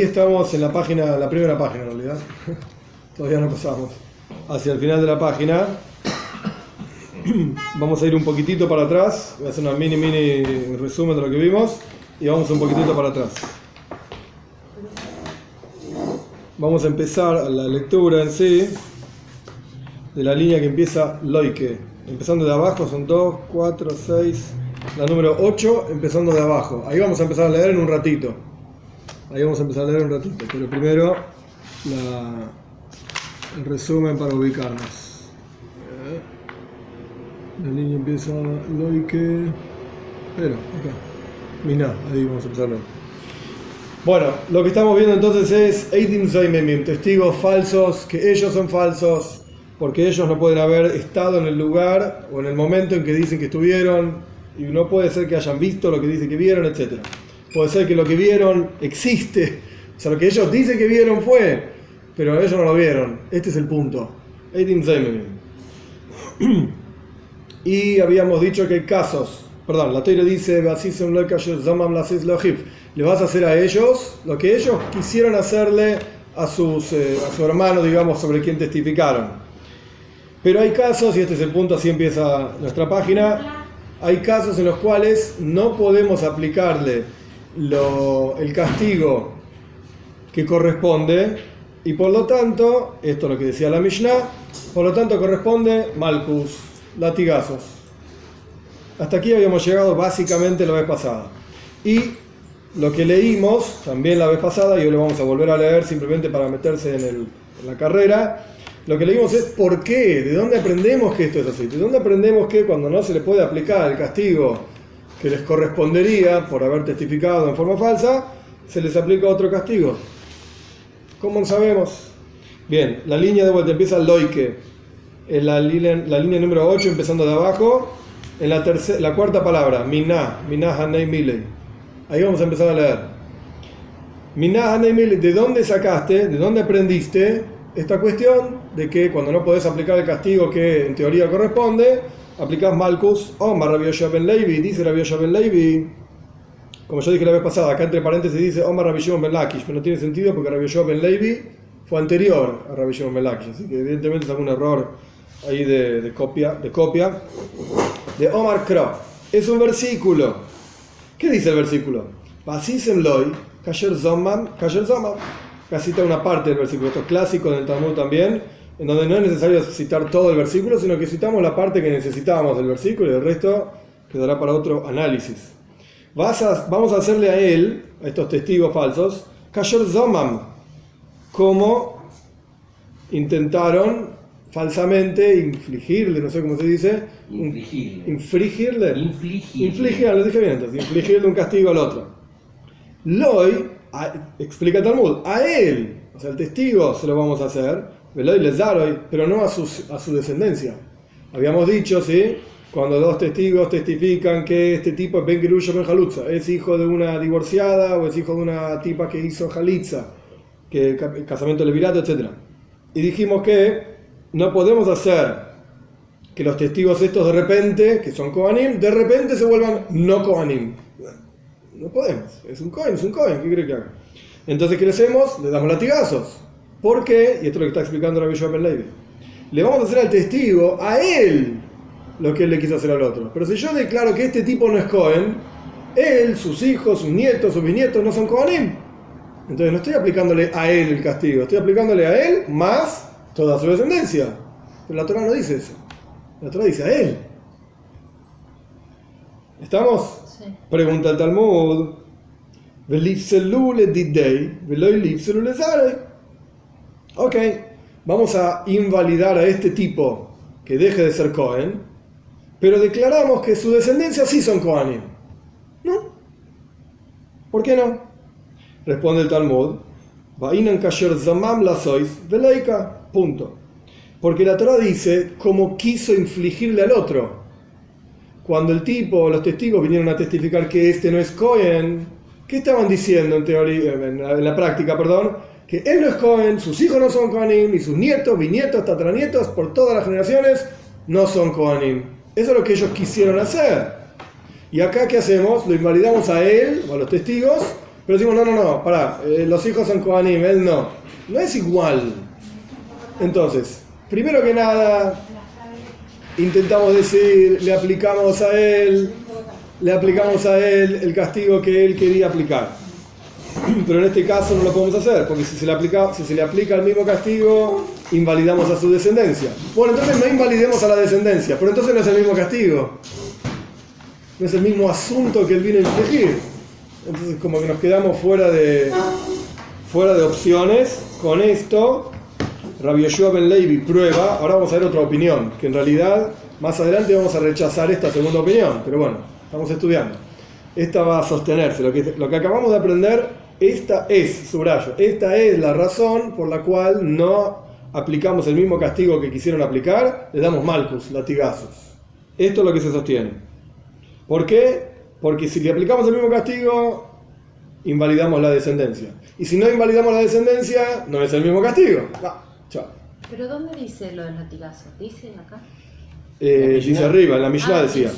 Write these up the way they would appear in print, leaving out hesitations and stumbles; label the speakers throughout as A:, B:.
A: estamos en la primera página en realidad. Todavía no pasamos hacia el final de la página. Vamos a ir un poquitito para atrás. Voy a hacer una mini resumen de lo que vimos y vamos un poquitito para atrás. Vamos a empezar la lectura en sí de la línea que empieza Loike. Empezando de abajo, son 2, 4, 6, la número 8, empezando de abajo. Ahí vamos a empezar a leer en un ratito. Pero primero el resumen para ubicarnos. La línea empieza Loike. Pero, acá. Miná, ahí vamos a empezar a leer. Bueno, lo que estamos viendo entonces es Eidim Zoimemim, testigos falsos, que ellos son falsos, porque ellos no pueden haber estado en el lugar o en el momento en que dicen que estuvieron, y no puede ser que hayan visto lo que dicen que vieron, etc. Puede ser que lo que vieron existe, o sea, lo que ellos dicen que vieron fue, pero ellos no lo vieron. Este es el punto. Eidim Zoimemim. Y habíamos dicho que hay casos. La Torá dice, le vas a hacer a ellos lo que ellos quisieron hacerle a su hermano, digamos, sobre quien testificaron. Pero hay casos, y este es el punto, así empieza nuestra página, hay casos en los cuales no podemos aplicarle el castigo que corresponde, y por lo tanto, esto es lo que decía la Mishnah, por lo tanto corresponde Malkus, latigazos. Hasta aquí habíamos llegado básicamente la vez pasada. Y lo que leímos también la vez pasada, y hoy lo vamos a volver a leer simplemente para meterse en la carrera, lo que leímos es por qué, de dónde aprendemos que esto es así, de dónde aprendemos que cuando no se les puede aplicar el castigo que les correspondería por haber testificado en forma falsa, se les aplica otro castigo. ¿Cómo lo sabemos? Bien, la línea de vuelta empieza Loike, en la línea número 8 empezando de abajo. En la cuarta palabra, Miná Hanei Milei. Ahí vamos a empezar a leer. Miná Hanei Milei, ¿de dónde sacaste, de dónde aprendiste esta cuestión de que cuando no podés aplicar el castigo que en teoría corresponde, aplicás Malkus? Omar Rabbi Yoshua ben Levi, dice Rabbi Yoshua ben Levi. Como yo dije la vez pasada, acá entre paréntesis dice Omar Rabbi Shimon ben Lakish, pero no tiene sentido porque Rabbi Yoshua ben Levi fue anterior a Rabbi Shimon ben Lakish, así que evidentemente es algún error ahí de copia. De Omar Kro. Es un versículo. ¿Qué dice el versículo? Basisem loy, kasher zomam. Acá cita una parte del versículo. Esto es clásico en el Talmud también, en donde no es necesario citar todo el versículo, sino que citamos la parte que necesitábamos del versículo y el resto quedará para otro análisis. Vamos a hacerle a él, a estos testigos falsos, kasher zomam, como intentaron falsamente infligirle, no sé cómo se dice, infligirle un castigo al otro. Loy, explica Talmud, a él, o sea, el testigo se lo vamos a hacer, pero no a su descendencia. Habíamos dicho, ¿sí? Cuando dos testigos testifican que este tipo es Ben Gerusha Ben Halutza, es hijo de una divorciada o es hijo de una tipa que hizo Halitza, que casamiento levirato, etc. Y dijimos que no podemos hacer que los testigos estos de repente, que son Kohanim, de repente se vuelvan no Kohanim. No podemos. Es un Kohen. ¿Qué cree que haga? Entonces, ¿qué le hacemos? Le damos latigazos. ¿Por qué? Y esto es lo que está explicando Rabbi Yoshua ben Levi. Le vamos a hacer al testigo, a él, lo que él le quiso hacer al otro. Pero si yo declaro que este tipo no es Kohen, él, sus hijos, sus nietos, sus bisnietos no son Kohanim. Entonces no estoy aplicándole a él el castigo, estoy aplicándole a él más toda su descendencia. Pero la Torá no dice eso. La Torá dice a él. ¿Estamos? Sí. Pregunta el Talmud. Ok, vamos a invalidar a este tipo que deje de ser Cohen, pero declaramos que su descendencia sí son Kohanim. ¿No? ¿Por qué no? Responde el Talmud. Punto. Porque la Torá dice cómo quiso infligirle al otro. Cuando el tipo, los testigos vinieron a testificar que este no es Cohen, ¿qué estaban diciendo en teoría, en la práctica, perdón? Que él no es Cohen, sus hijos no son Kohanim, y sus nietos, bisnietos, tataranietos, por todas las generaciones, no son Kohanim. Eso es lo que ellos quisieron hacer. Y acá, ¿qué hacemos? Lo invalidamos a él, o a los testigos, Pero decimos, no, pará, los hijos son Kohanim, él no. No es igual. Entonces, primero que nada, intentamos decir, le aplicamos a él el castigo que él quería aplicar. Pero en este caso no lo podemos hacer, porque si se le aplica el mismo castigo, invalidamos a su descendencia. Bueno, entonces no invalidemos a la descendencia, pero entonces no es el mismo castigo. No es el mismo asunto que él vino a infligir. Entonces como que nos quedamos fuera de opciones. Con esto, Rabbi Yoshua ben Levi prueba. Ahora vamos a ver otra opinión, que en realidad más adelante vamos a rechazar esta segunda opinión, pero bueno, estamos estudiando. Esta va a sostenerse. Lo que acabamos de aprender, esta es la razón por la cual no aplicamos el mismo castigo que quisieron aplicar, le damos malcus, latigazos. Esto es lo que se sostiene. ¿Por qué? Porque si le aplicamos el mismo castigo, invalidamos la descendencia. Y si no invalidamos la descendencia, no es el mismo castigo. Chao.
B: ¿Pero dónde dice lo del latigazo? ¿Dice acá?
A: Dice arriba, en la Mishnah decía.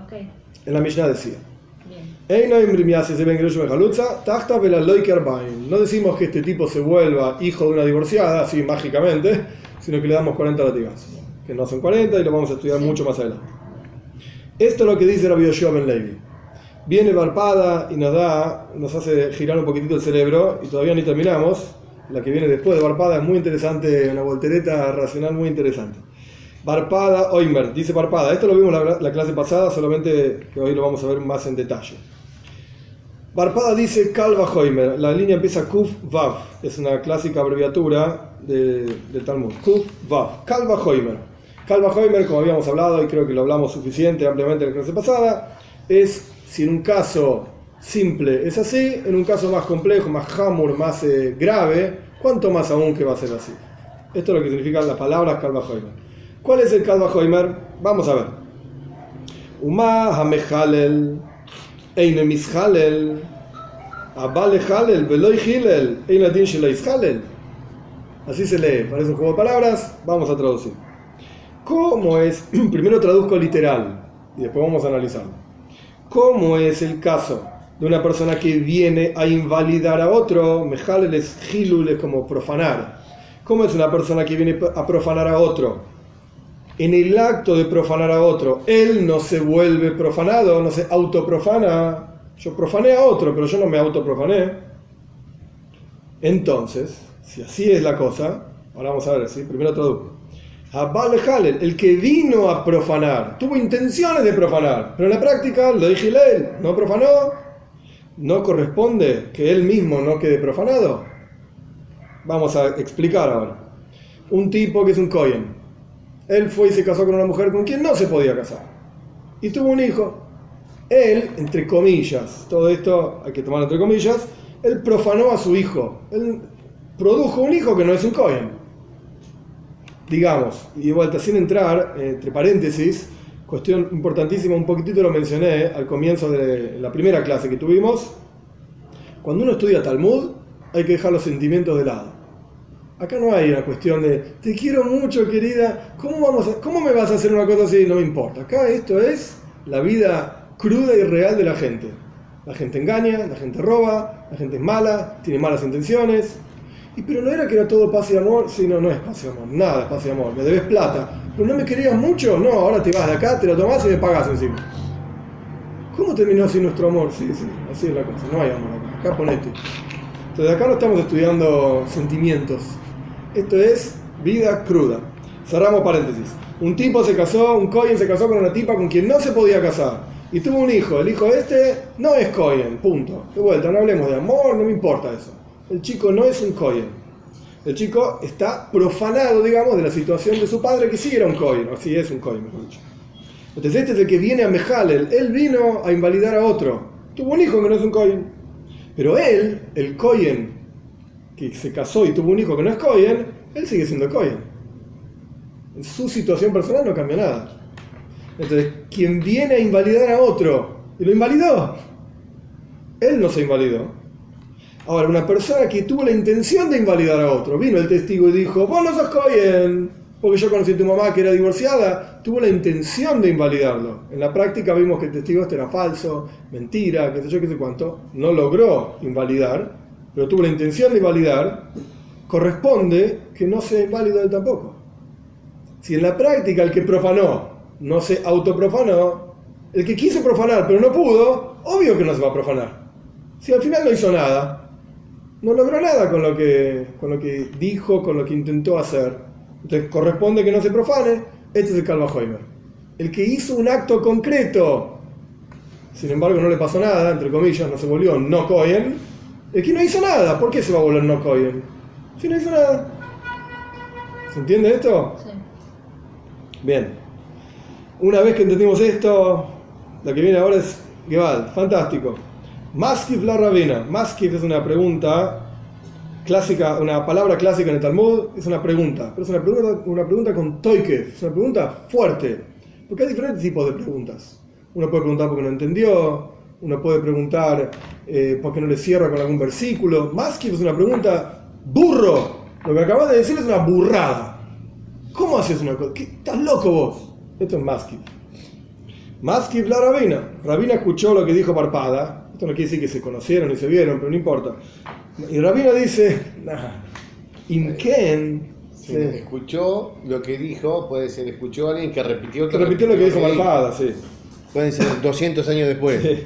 B: Okay.
A: En la Mishnah decía.
B: Bien.
A: No decimos que este tipo se vuelva hijo de una divorciada, así mágicamente, sino que le damos 40 latigazos. Que no son 40 y lo vamos a estudiar mucho más adelante. Esto es lo que dice Rabbi Yoshua ben Levi. Viene Barpada y nos hace girar un poquitito el cerebro, y todavía ni terminamos. La que viene después de Barpada es muy interesante, una voltereta racional muy interesante. Barpada Oimer, dice Barpada. Esto lo vimos la clase pasada, solamente que hoy lo vamos a ver más en detalle. Barpada dice Kalva Oimer. La línea empieza Kuf Vav. Es una clásica abreviatura del Talmud. Kuf Vav. Kalva Oimer. Kalva Oimer, como habíamos hablado, y creo que lo hablamos suficiente, ampliamente en la clase pasada, es si en un caso simple es así, en un caso más complejo, más hamur, más grave, cuánto más aún que va a ser así. Esto es lo que significan las palabras Kalva Oimer. ¿Cuál es el Kalva Oimer? Vamos a ver. Uma hamechalel, eine mishalel, abale halel, veloy hilel, eine adin shelais halel. Así se lee, parece un juego de palabras, vamos a traducir. ¿Cómo es? Primero traduzco literal y después vamos a analizarlo. ¿Cómo es el caso de una persona que viene a invalidar a otro? Mejalel es hilul, es como profanar. ¿Cómo es una persona que viene a profanar a otro? En el acto de profanar a otro, él no se vuelve profanado, no se autoprofana. Yo profané a otro, pero yo no me autoprofané. Entonces, si así es la cosa, ahora vamos a ver, ¿sí? Primero traduzco. Abale Halel, el que vino a profanar, tuvo intenciones de profanar, pero en la práctica lo dije él, no profanó, no corresponde que él mismo no quede profanado. Vamos a explicar ahora. Un tipo que es un Kohen, él fue y se casó con una mujer con quien no se podía casar, y tuvo un hijo. Él, entre comillas, todo esto hay que tomarlo entre comillas, él profanó a su hijo, él produjo un hijo que no es un Kohen. Digamos, y de vuelta, sin entrar, entre paréntesis, cuestión importantísima, un poquitito lo mencioné al comienzo de la primera clase que tuvimos. Cuando uno estudia Talmud, hay que dejar los sentimientos de lado. Acá no hay una cuestión de, te quiero mucho, querida, ¿cómo me vas a hacer una cosa así? No me importa. Acá esto es la vida cruda y real de la gente. La gente engaña, la gente roba, la gente es mala, tiene malas intenciones. Pero no era que era todo paz y amor. Sí, no es paz y amor, nada es paz y amor. Me debes plata, pero no me querías mucho. No, ahora te vas de acá, te lo tomás y me pagas encima. ¿Cómo terminó así nuestro amor? Sí, así es la cosa, no hay amor acá ponete. Entonces acá no estamos estudiando sentimientos, esto es vida cruda. Cerramos paréntesis. Un tipo se casó, un Kohen se casó con una tipa con quien no se podía casar y tuvo un hijo. El hijo no es Kohen, punto. De vuelta, no hablemos de amor, no me importa eso. El chico no es un Kohen. El chico está profanado, digamos, de la situación de su padre, que sí era un Kohen, o sí es un Kohen, mejor dicho. Entonces este es el que viene a Mejalel. Él vino a invalidar a otro. Tuvo un hijo que no es un Kohen. Pero él, el Kohen, que se casó y tuvo un hijo que no es Kohen, él sigue siendo Kohen. En su situación personal no cambia nada. Entonces, quien viene a invalidar a otro, y lo invalidó, él no se invalidó. Ahora, una persona que tuvo la intención de invalidar a otro, vino el testigo y dijo, vos no sos Kohen, porque yo conocí a tu mamá que era divorciada, tuvo la intención de invalidarlo. En la práctica vimos que el testigo este era falso, mentira, qué sé yo, qué sé cuánto. No logró invalidar, pero tuvo la intención de invalidar. Corresponde que no sea inválido él tampoco. Si en la práctica el que profanó no se autoprofanó, el que quiso profanar pero no pudo, obvio que no se va a profanar. Si al final no hizo nada, no logró nada con lo que dijo, con lo que intentó hacer, entonces corresponde que no se profane. Este es el Kal Vajomer. El que hizo un acto concreto, sin embargo no le pasó nada, entre comillas, no se volvió no Kohen. El que no hizo nada, ¿por qué se va a volver no Kohen? Si no hizo nada. ¿Se entiende esto?
B: Sí.
A: Bien. Una vez que entendimos esto, lo que viene ahora es Gewalt. Fantástico. Maskif la Rabina. Maskif es una pregunta clásica, una palabra clásica en el Talmud. Es una pregunta, pero es una pregunta con toikef. Es una pregunta fuerte. Porque hay diferentes tipos de preguntas. Uno puede preguntar porque no entendió. Uno puede preguntar porque no le cierra con algún versículo. Maskif es una pregunta burro. Lo que acabas de decir es una burrada. ¿Cómo haces una cosa? ¿Estás loco vos? Esto es Maskif. Maskif la Rabina. Rabina escuchó lo que dijo Parpada. Esto no quiere decir que se conocieron y se vieron, pero no importa. Y Rabina dice, Inken.
C: Sí. Escuchó lo que dijo, puede ser, escuchó a alguien que repitió
A: lo que dijo Parpada, sí.
C: Pueden ser 200 años después.
A: Sí.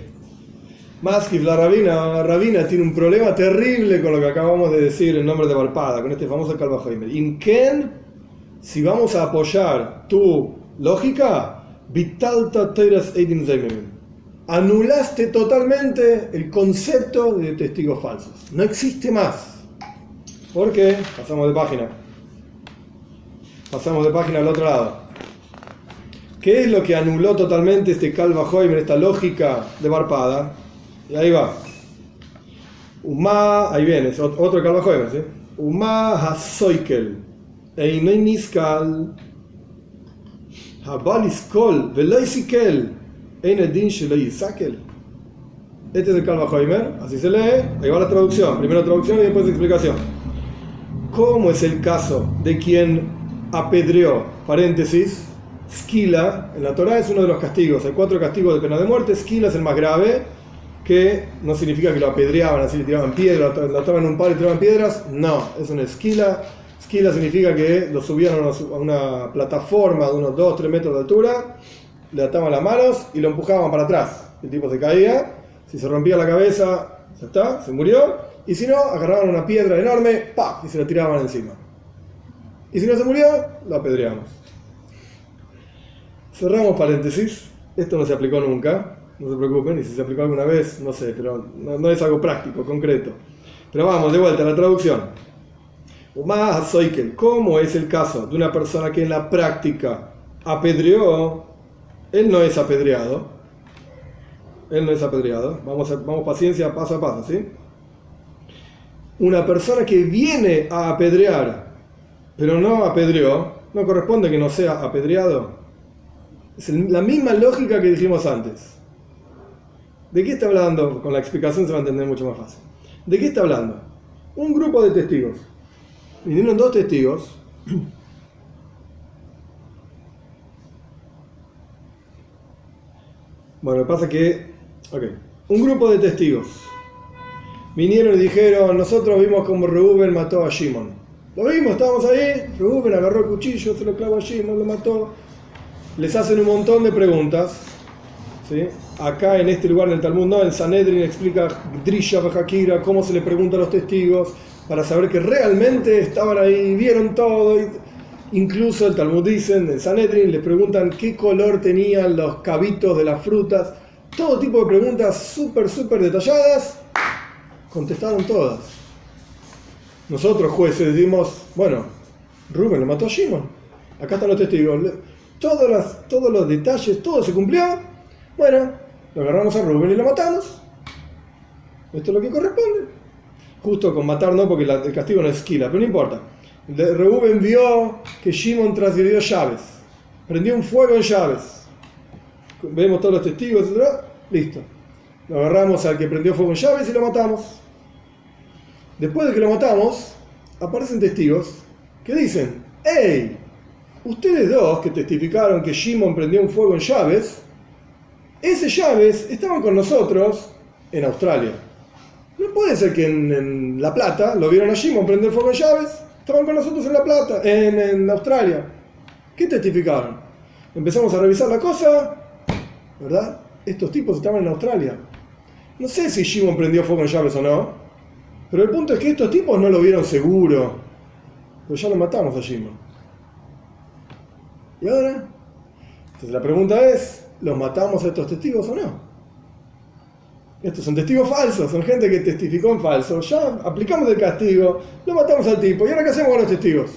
A: Maskif la Rabina tiene un problema terrible con lo que acabamos de decir en nombre de Parpada, con este famoso Kal Vajomer. Inken, si vamos a apoyar tu lógica, Vitalta Teiras Eidim Zeimim. Anulaste totalmente el concepto de testigos falsos. No existe más. ¿Por qué? Pasamos de página. Pasamos de página al otro lado. ¿Qué es lo que anuló totalmente este Kal Vajomer, esta lógica de Parpada? Y ahí va. Uma, ahí viene, es otro Kal Vajomer, ¿sí? Uma hasoikel. Einei niskal. Habaliskol. Veloisikel. Einedin sheloisakel. Este es el Kal Vajomer, así se lee. Ahí va la traducción. Primero traducción y después explicación. ¿Cómo es el caso de quien apedreó, paréntesis, Skila? En la Torá es uno de los castigos. Hay 4 castigos de pena de muerte. Skila es el más grave, que no significa que lo apedreaban, así le tiraban piedras, lo ataban en un palo y tiraban piedras. No, es una Skila. Skila significa que lo subían a una plataforma de unos 2-3 metros de altura, le ataban las manos y lo empujaban para atrás. El tipo se caía, si se rompía la cabeza, ya está, se murió. Y si no, agarraban una piedra enorme, ¡pah!, y se la tiraban encima. Y si no se murió, lo apedreamos. Cerramos paréntesis. Esto no se aplicó nunca, no se preocupen, y si se aplicó alguna vez, no sé, pero no es algo práctico, concreto. Pero vamos, de vuelta a la traducción. ¿Cómo es el caso de una persona que en la práctica apedreó? Él no es apedreado. Él no es apedreado. Vamos paciencia, paso a paso, ¿sí? Una persona que viene a apedrear, pero no apedreó, no corresponde que no sea apedreado. Es la misma lógica que dijimos antes. ¿De qué está hablando? Con la explicación se va a entender mucho más fácil. ¿De qué está hablando? Un grupo de testigos. Vinieron 2 testigos. Bueno, lo que pasa es que... Un grupo de testigos vinieron y dijeron, nosotros vimos como Reuben mató a Shimon. Lo vimos, estábamos ahí, Reuben agarró el cuchillo, se lo clavó a Shimon, lo mató. Les hacen un montón de preguntas, ¿sí? Acá en este lugar del Talmud, no, el Sanedrin explica Drisha Bajakira, cómo se le pregunta a los testigos para saber que realmente estaban ahí, vieron todo. Incluso el Talmud dice, en el Sanedrin les preguntan qué color tenían los cabitos de las frutas. Todo tipo de preguntas súper detalladas. Contestaron todas. Nosotros jueces decimos, bueno, Reuben le mató a Shimon. Acá están los testigos. Todos los detalles, todo se cumplió. Bueno, lo agarramos a Reuben y lo matamos. Esto es lo que corresponde. Justo con matar no, porque el castigo no es esquila, pero no importa. Reuben vio que Shimon transgredió llaves. Prendió un fuego en llaves. Vemos todos los testigos, etc. Listo. Lo agarramos al que prendió fuego en llaves y lo matamos. Después de que lo matamos, aparecen testigos que dicen, ¡Ey! ustedes dos que testificaron que Shimon prendió un fuego en Llaves, ese Llaves estaban con nosotros en Australia. No puede ser que en La Plata lo vieron a Shimon prender fuego en Llaves, estaban con nosotros en La Plata, en Australia. ¿Qué testificaron? Empezamos a revisar la cosa, ¿verdad? Estos tipos estaban en Australia. No sé si Shimon prendió fuego en Llaves o no, pero el punto es que estos tipos no lo vieron seguro. Pero ya lo matamos a Shimon. ¿Y ahora? Entonces la pregunta es, ¿los matamos a estos testigos o no? Estos son testigos falsos, son gente que testificó en falso. Ya aplicamos el castigo, lo matamos al tipo. ¿Y ahora qué hacemos con los testigos?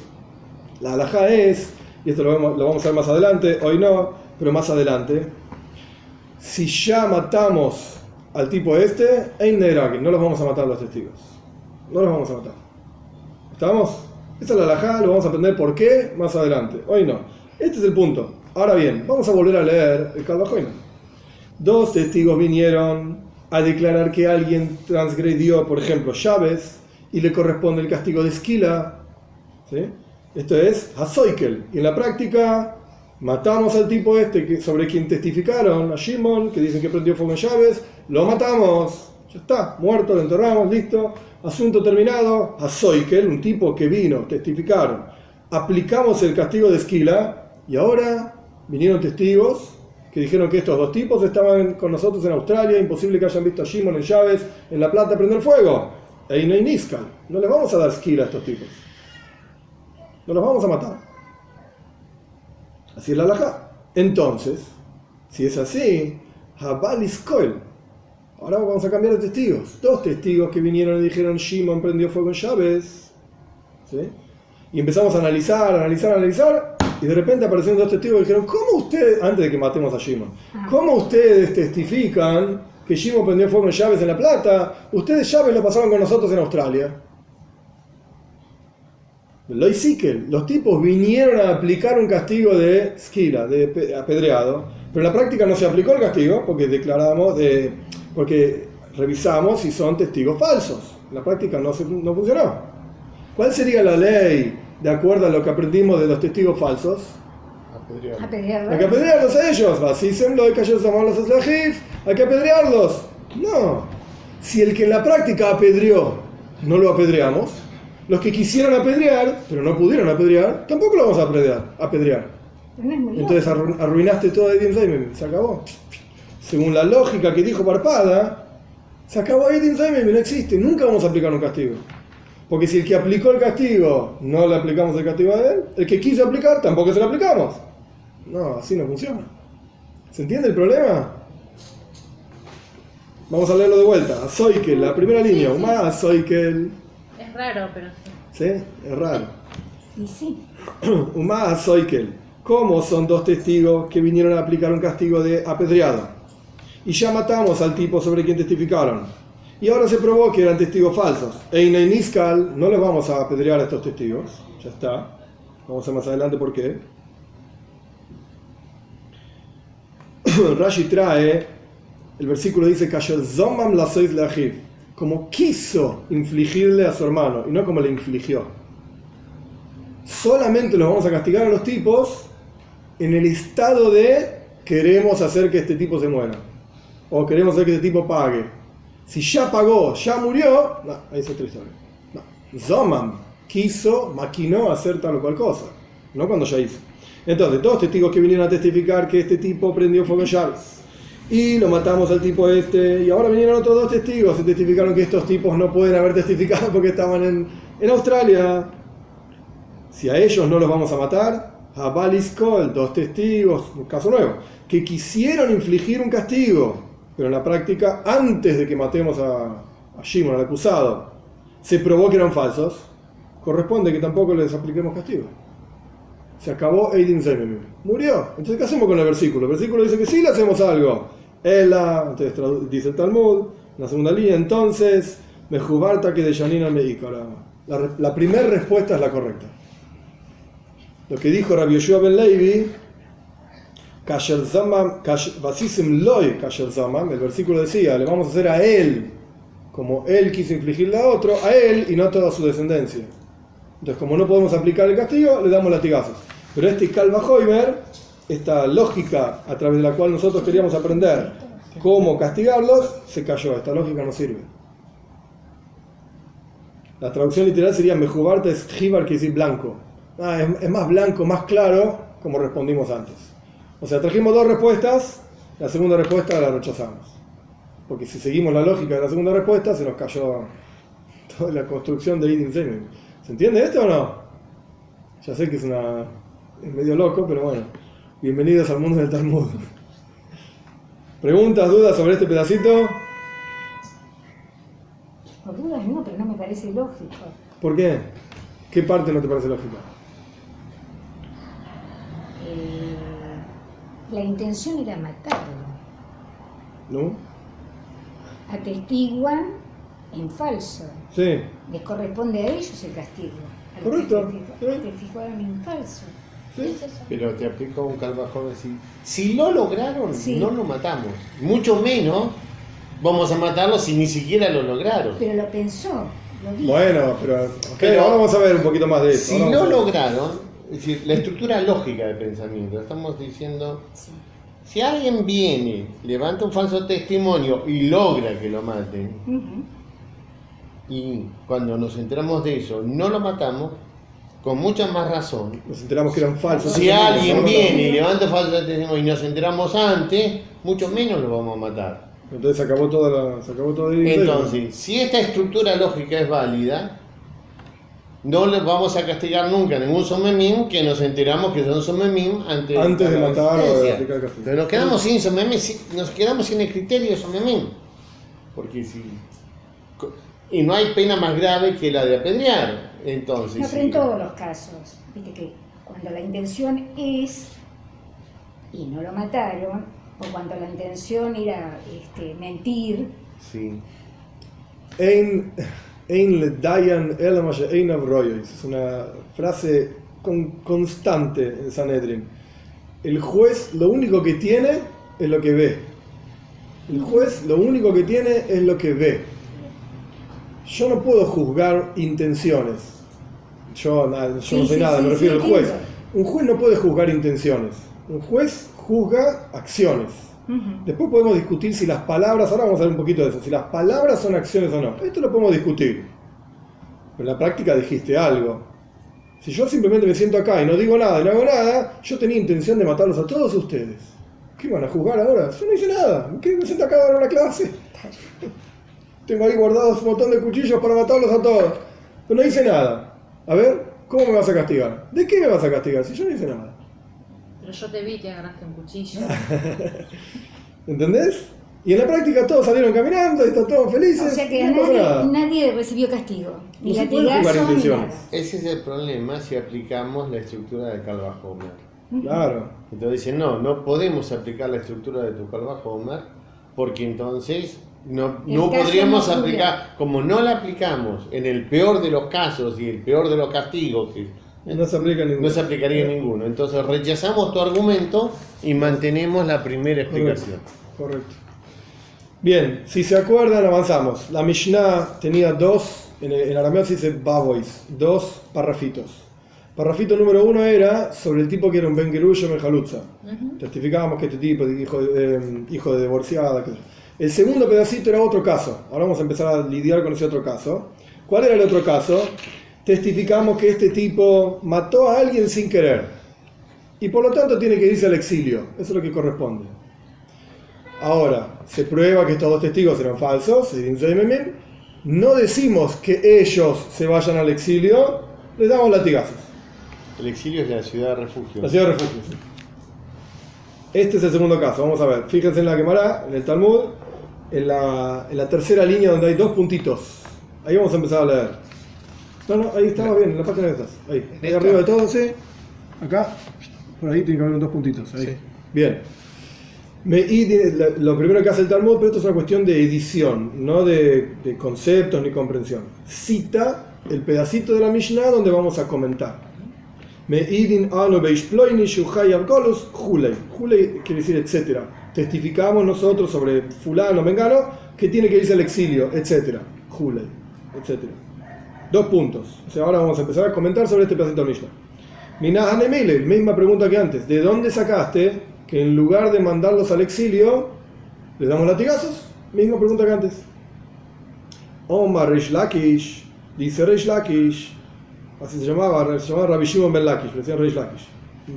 A: La halajá es, y esto lo vamos a ver más adelante, hoy no, pero más adelante. Si ya matamos al tipo este, no los vamos a matar los testigos. No los vamos a matar. ¿Estamos? Esa es la halajá, lo vamos a aprender por qué más adelante. Hoy no. Este es el punto. Ahora bien, vamos a volver a leer el Kal Vajomer. 2 testigos vinieron a declarar que alguien transgredió, por ejemplo, Llaves, y le corresponde el castigo de esquila. ¿Sí? Esto es Hazoikel. Y en la práctica, matamos al tipo este sobre quien testificaron, a Shimon, que dicen que prendió fuego en Llaves, lo matamos. Ya está, muerto, lo enterramos, listo. Asunto terminado. Hazoikel, un tipo que vino, testificaron. Aplicamos el castigo de esquila, y ahora vinieron testigos que dijeron que estos 2 tipos estaban con nosotros en Australia, imposible que hayan visto a Shimon en Llaves, en La Plata, prender fuego. Ahí no hay Niskal. No les vamos a dar esquila a estos tipos. No los vamos a matar. Así es la halajá. Entonces, si es así, Habal Iskoel. Ahora vamos a cambiar de testigos. 2 testigos que vinieron y dijeron Shimon prendió fuego en Llaves. ¿Sí? Y empezamos a analizar. Y de repente aparecieron 2 testigos y dijeron, ¿cómo ustedes, antes de que matemos a Shimon, cómo ustedes testifican que Shimon prendió fuego en Llaves en La Plata? Ustedes Llaves lo pasaron con nosotros en Australia. Los tipos vinieron a aplicar un castigo de esquila, de apedreado, pero en la práctica no se aplicó el castigo porque revisamos si son testigos falsos. En la práctica no funcionó. ¿Cuál sería la ley de acuerdo a lo que aprendimos de los testigos falsos?
B: Apedrearlos.
A: Hay que apedrearlos a ellos. Así se lo de que ellos llaman los eslajif. Hay que apedrearlos. No. Si el que en la práctica apedreó no lo apedreamos, los que quisieron apedrear, pero no pudieron apedrear, tampoco lo vamos a apedrear. Entonces arruinaste todo Eidim Zaimim. Se acabó. Según la lógica que dijo Parpada, se acabó Eidim Zaimim, no existe. Nunca vamos a aplicar un castigo. Porque si el que aplicó el castigo no le aplicamos el castigo a él, el que quiso aplicar tampoco se lo aplicamos. No, así no funciona. ¿Se entiende el problema? Vamos a leerlo de vuelta. Azoikel, la primera línea. Umá Azoikel.
B: Es raro, pero
A: ¿Sí? Es raro.
B: y sí.
A: Umá Azoikel. ¿Cómo son 2 testigos que vinieron a aplicar un castigo de apedreado? Y ya matamos al tipo sobre quien testificaron. Y ahora se probó que eran testigos falsos. Eine Niskal, no les vamos a apedrear a estos testigos. Ya está. Vamos a ver más adelante por qué. Rashi trae, el versículo dice, Kasher Zomam Lasois Leachiv, como quiso infligirle a su hermano, y no como le infligió. Solamente los vamos a castigar a los tipos en el estado de queremos hacer que este tipo se muera. O queremos hacer que este tipo pague. Si ya pagó, ya murió, no, ahí es otra historia. No. Zomam quiso, maquinó hacer tal o cual cosa, no cuando ya hizo. Entonces, 2 testigos que vinieron a testificar que este tipo prendió fuego en Llaves. Y lo matamos al tipo este, y ahora vinieron otros 2 testigos y testificaron que estos tipos no pueden haber testificado porque estaban en Australia. Si a ellos no los vamos a matar, a Baliskol, 2 testigos, un caso nuevo, que quisieron infligir un castigo, pero en la práctica, antes de que matemos a Shimon, al acusado, se probó que eran falsos, corresponde que tampoco les apliquemos castigo. Se acabó Eidim Zaimim. Murió. Entonces, ¿qué hacemos con el versículo? El versículo dice que sí le hacemos algo. Entonces dice el Talmud, en la segunda línea, entonces, Mejubarta que de Yanina Meikara. La primera respuesta es la correcta. Lo que dijo Rabbi Yoshua ben Levi, Kasher Zamam, Vasisim Loy Kasher Zamam, el versículo decía, le vamos a hacer a él, como él quiso infligirle a otro, a él y no a toda su descendencia. Entonces, como no podemos aplicar el castigo, le damos latigazos. Pero este Kal Vajomer, esta lógica a través de la cual nosotros queríamos aprender cómo castigarlos, se cayó. Esta lógica no sirve. La traducción literal sería Mejubarte es Jibar, que decir blanco. Es más blanco, más claro, como respondimos antes. O sea, trajimos dos respuestas, la segunda respuesta la rechazamos. Porque si seguimos la lógica de la segunda respuesta, se nos cayó toda la construcción de Idin Semen. ¿Se entiende esto o no? Ya sé que es medio loco, pero bueno. Bienvenidos al mundo del Talmud. ¿Preguntas, dudas sobre este pedacito?
B: Por dudas no, pero no me parece lógico.
A: ¿Por qué? ¿Qué parte no te parece lógica?
B: La intención era matarlo.
A: ¿No?
B: Atestiguan en falso.
A: Sí.
B: Les corresponde a ellos el castigo. A los
A: Correcto.
B: que testificaron en falso.
A: Sí.
B: ¿Es eso?
C: Pero te aplico un calvajón así. Si lo lograron,
B: Sí.
C: no lo matamos. Mucho menos vamos a matarlo si ni siquiera lo lograron.
B: Pero lo pensó, lo dijo.
A: Bueno, pero ahora vamos a ver un poquito más de eso.
C: Si
A: Ahora
C: lo
A: vamos a ver.
C: lograron, es decir, la estructura lógica de pensamiento, estamos diciendo,
B: Sí.
C: si alguien viene, levanta un falso testimonio y logra que lo maten,
B: Ujú.
C: y cuando nos enteramos de eso no lo matamos, con mucha más razón.
A: Nos enteramos que eran falsos.
C: Si alguien viene y levanta un falso testimonio y nos enteramos antes, mucho menos lo vamos a matar.
A: Entonces se acabó todo el
C: Entonces, si esta estructura lógica es válida, no le vamos a castigar nunca a ningún somemim que nos enteramos que son somemim antes
A: de
C: la
A: matar o de
C: existencia.
A: aplicar el castigo.
C: Pero nos quedamos sin somemim, nos quedamos sin el criterio de somemim. Porque si... Y no hay pena más grave que la de apedrear. Entonces,
B: No, pero
C: sí.
B: en todos los casos, viste que cuando la intención es y no lo mataron, o cuando la intención era mentir,
C: Sí.
A: Ein le dayan el ma she'einav royos. Es una frase constante en Sanedrin. El juez lo único que tiene es lo que ve. El juez lo único que tiene es lo que ve. Yo no puedo juzgar intenciones. Yo no sé nada, me refiero al juez.
B: entiendo.
A: Un juez no puede juzgar intenciones. Un juez juzga acciones.
B: Ujú.
A: Después podemos discutir si las palabras, ahora vamos a ver un poquito de eso, si las palabras son acciones o no. Esto lo podemos discutir. Pero en la práctica dijiste algo. Si yo simplemente me siento acá y no digo nada y no hago nada, yo tenía intención de matarlos a todos ustedes. ¿Qué van a juzgar ahora? Yo no hice nada. ¿Qué me siento acá a dar una clase? Tengo ahí guardados un montón de cuchillos para matarlos a todos. Pero no hice nada. A ver, ¿cómo me vas a castigar? ¿De qué me vas a castigar si yo no hice nada?
B: Pero yo te vi que agarraste un cuchillo.
A: ¿Entendés? Y en la práctica todos salieron caminando y están todos felices.
B: O sea que
A: y no pasó nada.
B: nadie recibió castigo. Ni
A: No se puede
B: latigazo,
A: jugar
B: ni
A: intenciones.
B: nada.
C: Ese es el problema si aplicamos la estructura de Calva-Homer.
A: Claro.
C: Entonces dicen, no podemos aplicar la estructura de tu Calva-Homer porque entonces no
B: caso
C: podríamos
B: no
C: aplicar, como no la aplicamos en el peor de los casos y el peor de los castigos, que
A: No se aplica ninguno.
C: no se aplicaría ninguno. Entonces rechazamos tu argumento y mantenemos la primera explicación.
A: Correcto. Bien, si se acuerdan, avanzamos. La Mishnah tenía en arameo se dice babois, dos parrafitos. Parrafito número 1 era sobre el tipo que era un Ben Gerusha Menjalutza. Testificábamos que este tipo, hijo de divorciada. El segundo pedacito era otro caso. Ahora vamos a empezar a lidiar con ese otro caso. ¿Cuál era el otro caso? Testificamos que este tipo mató a alguien sin querer. Y por lo tanto tiene que irse al exilio. Eso es lo que corresponde. Ahora, se prueba que estos dos testigos eran falsos. No decimos que ellos se vayan al exilio, les damos latigazos.
C: El exilio es la ciudad de refugio.
A: La ciudad de refugio, sí. Este es el segundo caso. Vamos a ver. Fíjense en la Gemara, en el Talmud, en la tercera línea donde hay dos puntitos. Ahí vamos a empezar a leer. No, ahí estaba bien, en la página de estas. Ahí arriba de todo, sí. Acá, por ahí tiene que haber dos puntitos. Ahí.
C: Sí.
A: Bien. Lo primero que hace el Talmud, pero esto es una cuestión de edición, no de conceptos ni comprensión. Cita el pedacito de la Mishnah donde vamos a comentar. Meidin anu beisploini shuhay avkolus hulei. Hulei quiere decir etcétera. Testificamos nosotros sobre fulano, mengano, que tiene que irse al exilio, etcétera. Hulei, etcétera. Dos puntos. O sea, ahora vamos a empezar a comentar sobre este pedacito de Mishnah. Minah Hanemile, misma pregunta que antes. ¿De dónde sacaste que en lugar de mandarlos al exilio, les damos latigazos? Misma pregunta que antes. Omar Reish Lakish, dice Reish Lakish, así se llamaba Rabbi Shimon ben Lakish, le decían Reish Lakish.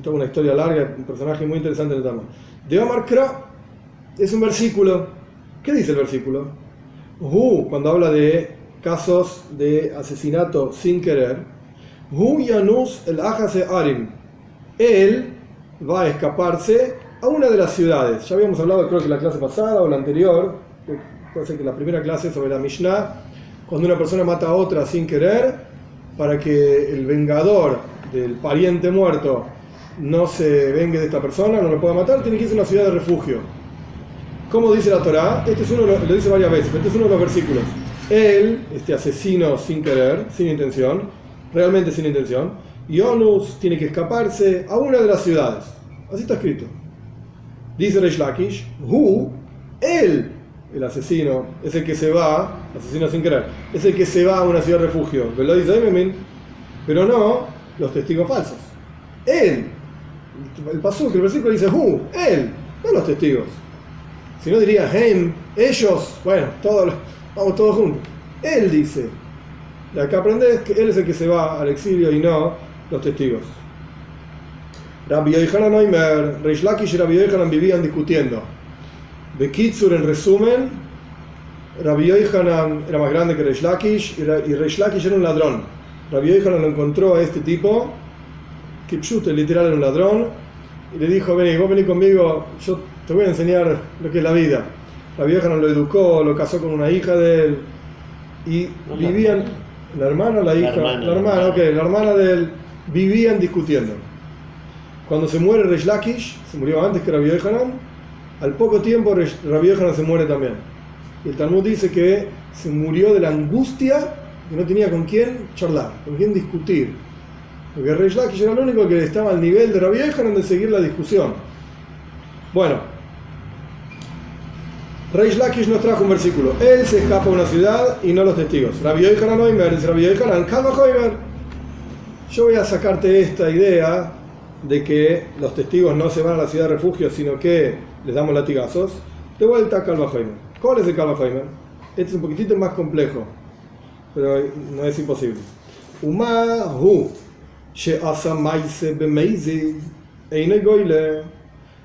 A: Toda una historia larga, un personaje muy interesante en el Talmud. De Omar Kra, es un versículo. ¿Qué dice el versículo? Cuando habla de casos de asesinato sin querer, Yanus el Ajase Arim, él va a escaparse a una de las ciudades. Ya habíamos hablado, creo que la clase pasada o la anterior, puede ser que la primera clase sobre la Mishnah, cuando una persona mata a otra sin querer, para que el vengador del pariente muerto no se vengue de esta persona, no lo pueda matar, tiene que irse a una ciudad de refugio. ¿Cómo dice la Torá? Este es uno, lo dice varias veces, este es uno de los versículos. Él, este asesino sin querer, sin intención, realmente sin intención, Yonus tiene que escaparse a una de las ciudades. Así está escrito. Dice Reish Lakish, él, el asesino, es el que se va, asesino sin querer, es el que se va a una ciudad de refugio. Pero no los testigos falsos. Él, el pasuk, el versículo dice él, no los testigos. Si no diría ellos, bueno, vamos todos juntos. Él dice. De acá aprendes que él es el que se va al exilio y no los testigos. Rabbi Yochanan Oimer, Reish Lakish y Rabbi Yochanan vivían discutiendo. De Kitsur, en resumen, Rabbi Yochanan era más grande que Reish Lakish y Reish Lakish era un ladrón. Rabbi Yochanan lo encontró a este tipo, Kipshut, literal era un ladrón, y le dijo: vos vení conmigo, yo te voy a enseñar lo que es la vida. Rabbi Yochanan lo educó, lo casó con una hija de él, y vivían, la hermana o la hija, la hermana de él, vivían discutiendo. Cuando se muere Reish Lakish, se murió antes que Rabbi Yochanan, al poco tiempo Rabbi Yochanan se muere también. Y el Talmud dice que se murió de la angustia que no tenía con quién charlar, con quién discutir. Porque Reish Lakish era el único que estaba al nivel de Rabbi Yochanan de seguir la discusión. Bueno, Reish Lakish nos trajo un versículo. Él se escapa a una ciudad y no los testigos. Rabbi Yochanan Oimer, dice Rabbi Yochanan, Kalma Oimer. Yo voy a sacarte esta idea de que los testigos no se van a la ciudad de refugio, sino que les damos latigazos. De vuelta a Kalma Oimer. ¿Cuál es el Kalma Oimer? Este es un poquitito más complejo, pero no es imposible.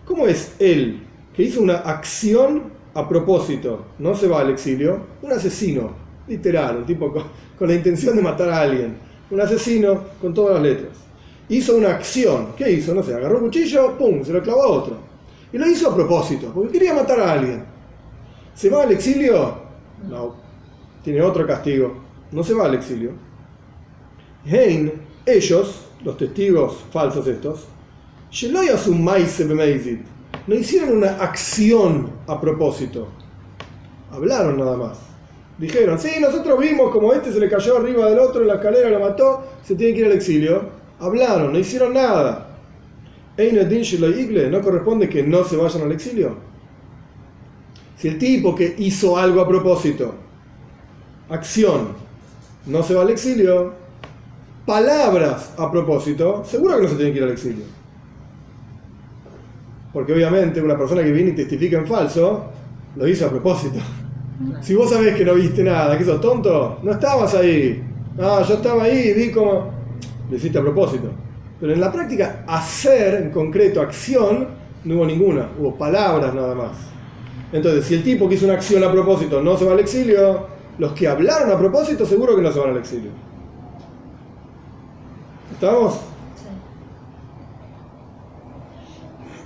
A: ¿Cómo es él que hizo una acción a propósito, no se va al exilio? Un asesino, literal, un tipo con la intención de matar a alguien, un asesino con todas las letras. Hizo una acción. ¿Qué hizo? No sé, agarró un cuchillo, pum, se lo clavó a otro. Y lo hizo a propósito, porque quería matar a alguien. ¿Se va al exilio? No, tiene otro castigo. No se va al exilio. Ellos, los testigos falsos estos, no hicieron una acción a propósito. Hablaron nada más. Dijeron: sí, nosotros vimos como este se le cayó arriba del otro en la escalera, lo mató, se tiene que ir al exilio. Hablaron, no hicieron nada. ¿No corresponde que no se vayan al exilio? Si el tipo que hizo algo a propósito, acción, no se va al exilio, palabras a propósito, seguro que no se tiene que ir al exilio. Porque obviamente una persona que viene y testifica en falso, lo hizo a propósito. Si vos sabés que no viste nada, que sos tonto, no estabas ahí. Ah, yo estaba ahí y vi cómo lo hiciste a propósito. Pero en la práctica, hacer, en concreto, acción, no hubo ninguna. Hubo palabras nada más. Entonces, si el tipo que hizo una acción a propósito no se va al exilio, los que hablaron a propósito seguro que no se van al exilio. ¿Estamos?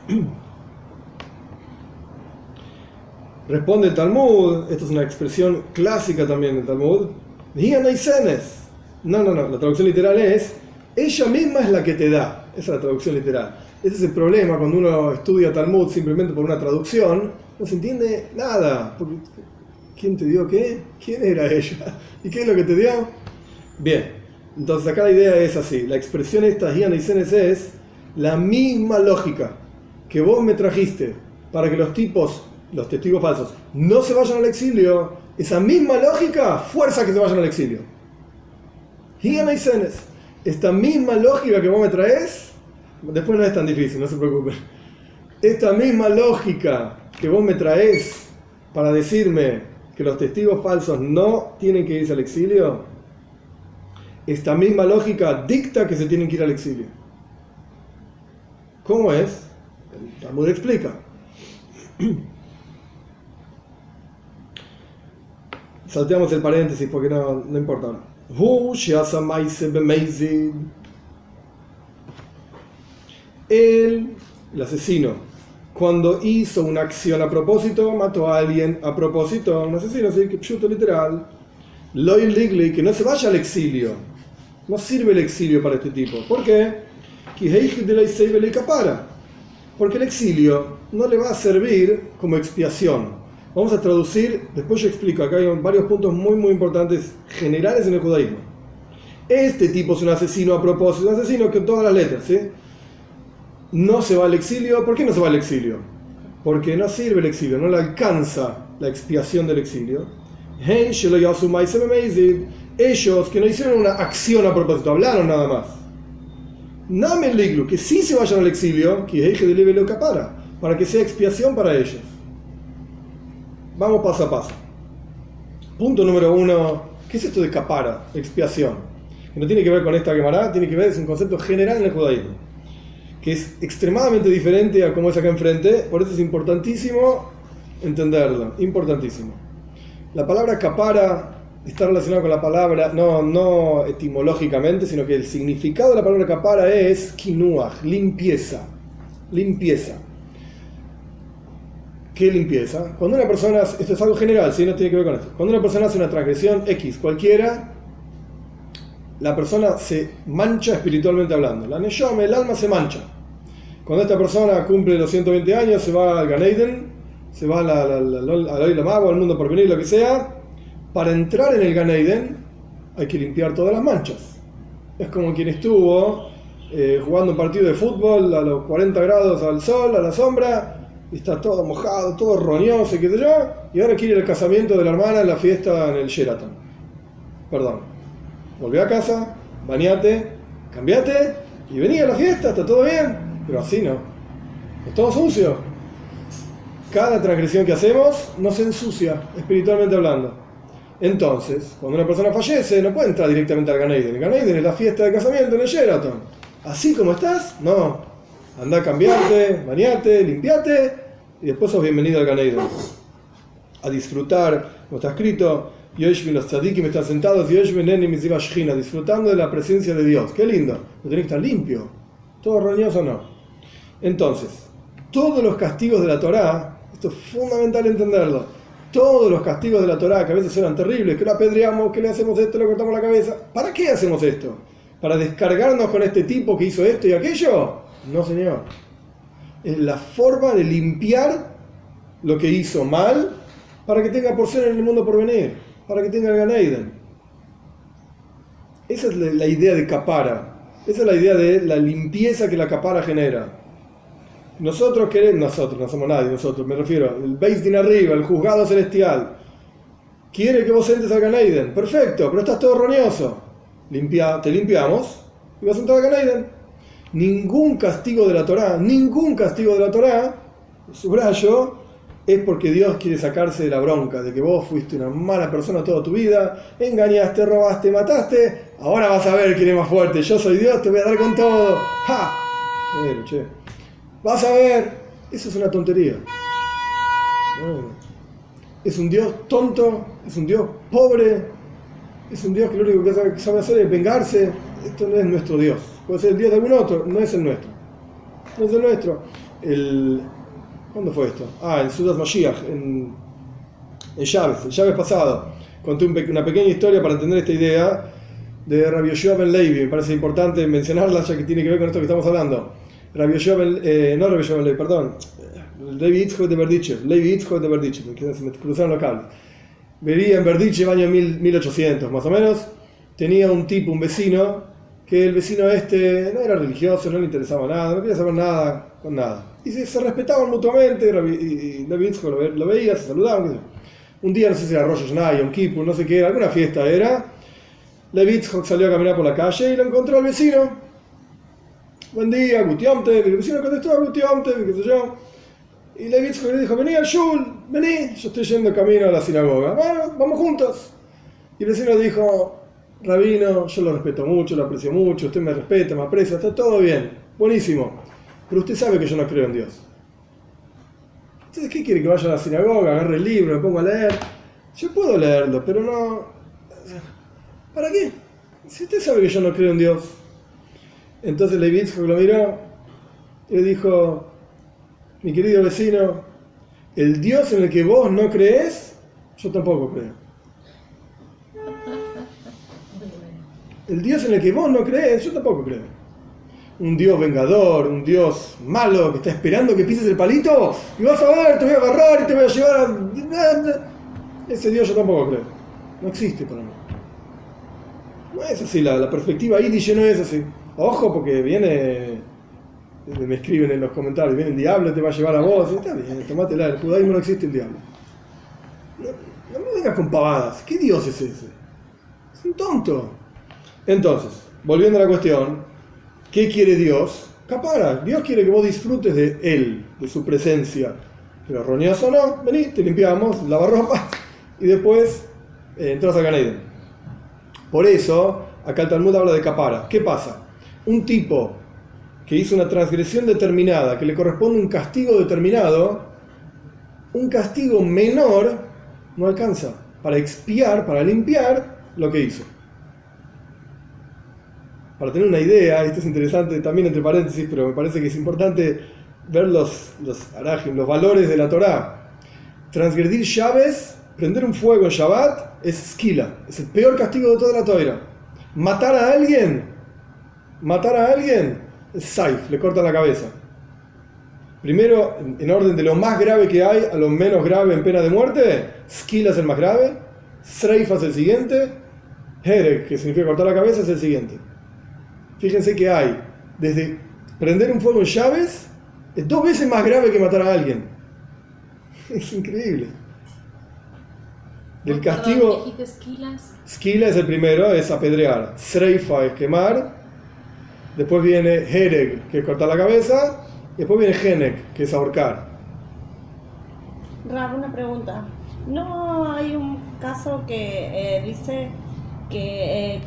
A: Sí. Responde el Talmud, esta es una expresión clásica también del Talmud. No, la traducción literal es: ella misma es la que te da. Esa es la traducción literal. Ese es el problema cuando uno estudia Talmud simplemente por una traducción, no se entiende nada. Porque, ¿quién te dio qué? ¿Quién era ella? ¿Y qué es lo que te dio? Bien, entonces acá la idea es así. La expresión esta, es la misma lógica que vos me trajiste para que los testigos falsos no se vayan al exilio. Esa misma lógica fuerza que se vayan al exilio. esta misma lógica que vos me traes, después no es tan difícil, no se preocupen. Esta misma lógica que vos me traes para decirme que los testigos falsos no tienen que irse al exilio, esta misma lógica dicta que se tienen que ir al exilio. ¿Cómo es? El Talmud explica. Salteamos el paréntesis porque no importa ahora. El asesino, cuando hizo una acción a propósito, mató a alguien a propósito, un asesino, así que pshuto literal. Loy Ligli, que no se vaya al exilio. No sirve el exilio para este tipo. ¿Por qué? Porque el exilio no le va a servir como expiación. Vamos a traducir, después yo explico, acá hay varios puntos muy muy importantes generales en el judaísmo. Este tipo es un asesino a propósito, un asesino con todas las letras, ¿sí? No se va al exilio. ¿Por qué no se va al exilio? Porque no sirve el exilio, no le alcanza la expiación del exilio. Ellos que no hicieron una acción a propósito, hablaron nada más. Namen liglu, que sí se vayan al exilio, para que sea expiación para ellos. Vamos paso a paso. Punto número 1. ¿Qué es esto de kapara? Expiación. Que no tiene que ver con esta Gemara, tiene que ver, es un concepto general en el judaísmo, que es extremadamente diferente a como es acá enfrente, por eso es importantísimo entenderlo, importantísimo. La palabra kapara está relacionada con la palabra, no etimológicamente, sino que el significado de la palabra kapara es kinuach, limpieza. Limpieza. ¿Qué limpieza? Cuando una persona, esto es algo general, ¿sí? No tiene que ver con esto. Cuando una persona hace una transgresión X cualquiera, la persona se mancha espiritualmente hablando. La neshama, el alma se mancha. Cuando esta persona cumple los 120 años, se va al Gan Eden, se va al Olam Haba, al mundo por venir, lo que sea. Para entrar en el Gan Eden hay que limpiar todas las manchas. Es como quien estuvo jugando un partido de fútbol a los 40 grados al sol, a la sombra, y está todo mojado, todo roñoso, qué sé yo, y ahora quiere ir al casamiento de la hermana en la fiesta en el Sheraton. Perdón. Volví a casa, bañate, cambiate y vení a la fiesta, está todo bien, pero así no. Es todo sucio. Cada transgresión que hacemos nos ensucia, espiritualmente hablando. Entonces, cuando una persona fallece, no puede entrar directamente al Gan Eden. El Gan Eden es la fiesta de casamiento en el Sheraton. Así como estás, no. Andá a cambiarte, bañate, limpiate y después sos bienvenido al Gan Eden. A disfrutar, como está escrito, Yoshvin, los tzadikim están sentados, disfrutando de la presencia de Dios. Qué lindo, lo tenés que estar limpio, todo roñoso no. Entonces, todos los castigos de la Torá, esto es fundamental entenderlo, todos los castigos de la Torá, que a veces eran terribles, que lo apedreamos, que le hacemos esto, le cortamos la cabeza, ¿para qué hacemos esto? ¿Para descargarnos con este tipo que hizo esto y aquello? No, señor. Es la forma de limpiar lo que hizo mal para que tenga porción en el mundo por venir, para que tenga el Gan Eden. Esa es la idea de kapara. Esa es la idea de la limpieza que la kapara genera. Nosotros no somos nadie, nosotros, me refiero, el Beis Din arriba, el juzgado celestial, quiere que vos entres al Gan Eden. Perfecto, pero estás todo roñoso. Te limpiamos y vas a entrar al Gan Eden. Ningún castigo de la Torá, subrayo, es porque Dios quiere sacarse de la bronca de que vos fuiste una mala persona toda tu vida, engañaste, robaste, mataste, ahora vas a ver quién es más fuerte, yo soy Dios, te voy a dar con todo. ¡Ja! Che. Vas a ver, eso es una tontería. Es un Dios tonto, es un Dios pobre, es un Dios que lo único que sabe hacer es vengarse. Esto no es nuestro Dios. Puede ser el Dios de algún otro, no es el nuestro. No es el nuestro. ¿Cuándo fue esto? En Sudas Mashiach, en Chávez, el Chávez pasado. Conté una pequeña historia para entender esta idea de Rabbi Yoshua ben Levi. Me parece importante mencionarla ya que tiene que ver con esto que estamos hablando. Rabbi Yoshua ben Levi, perdón. Levi Yitzchok de Berdichev. Se me cruzaron los cables. Vivía en Berdichev, año 1800 más o menos. Tenía un tipo, un vecino, que el vecino no era religioso, no le interesaba nada, no quería saber nada con nada. Y se respetaban mutuamente, y Levi Yitzchok lo veía, se saludaban. Un día, no sé si era Rosh Hashanah, Yom Kippur, no sé qué era, alguna fiesta era, Levi Yitzhak salió a caminar por la calle y lo encontró al vecino. Buen día, Gutiomte. El vecino contestó, Gutiomte, qué sé yo. Y Levi Yitzhak le dijo, vení al shul, vení, yo estoy yendo camino a la sinagoga. Bueno, vamos juntos. Y el vecino dijo, rabino, yo lo respeto mucho, lo aprecio mucho, usted me respeta, me aprecia, está todo bien, buenísimo. Pero usted sabe que yo no creo en Dios. Entonces, ¿qué quiere? Que vaya a la sinagoga, agarre el libro, me ponga a leer. Yo puedo leerlo, pero no... ¿Para qué? Si usted sabe que yo no creo en Dios. Entonces Levi Yitzhak lo miró y le dijo, mi querido vecino, el Dios en el que vos no crees, yo tampoco creo. El Dios en el que vos no crees, yo tampoco creo. Un Dios vengador, un Dios malo que está esperando que pises el palito y vas a ver, te voy a agarrar y te voy a llevar a... Ese Dios yo tampoco creo. No existe para mí. No es así, la perspectiva ahí dice no es así. Ojo, porque viene, me escriben en los comentarios, viene el diablo, te va a llevar a vos. Está bien, tomátela, el judaísmo no existe el diablo. No me vengas con pavadas. ¿Qué Dios es ese? Es un tonto. Entonces, volviendo a la cuestión, ¿qué quiere Dios? Capara, Dios quiere que vos disfrutes de Él, de su presencia. Pero roñoso o no, vení, te limpiamos, lavarropa y después entras a Gan Eden. Por eso, acá el Talmud habla de capara. ¿Qué pasa? Un tipo que hizo una transgresión determinada, que le corresponde un castigo determinado, un castigo menor no alcanza para expiar, para limpiar lo que hizo. Para tener una idea, esto es interesante también entre paréntesis, pero me parece que es importante ver los arajim, los valores de la Torá. Transgredir llaves, prender un fuego en Shabbat, es skila, es el peor castigo de toda la Torá. Matar a alguien, es saif, le corta la cabeza. Primero, en orden de lo más grave que hay a lo menos grave en pena de muerte, skila es el más grave, sreifa es el siguiente, hereg, que significa cortar la cabeza, es el siguiente. Fíjense que hay, desde prender un fuego en llaves, es 2 veces más grave que matar a alguien. Es increíble. Del castigo...
D: ¿Dijiste esquilas?
A: Skila es el primero, es apedrear. Sreifa es quemar. Después viene hereg, que es cortar la cabeza. Y después viene genek, que es ahorcar.
E: Rab, una pregunta. ¿No hay un caso que dice que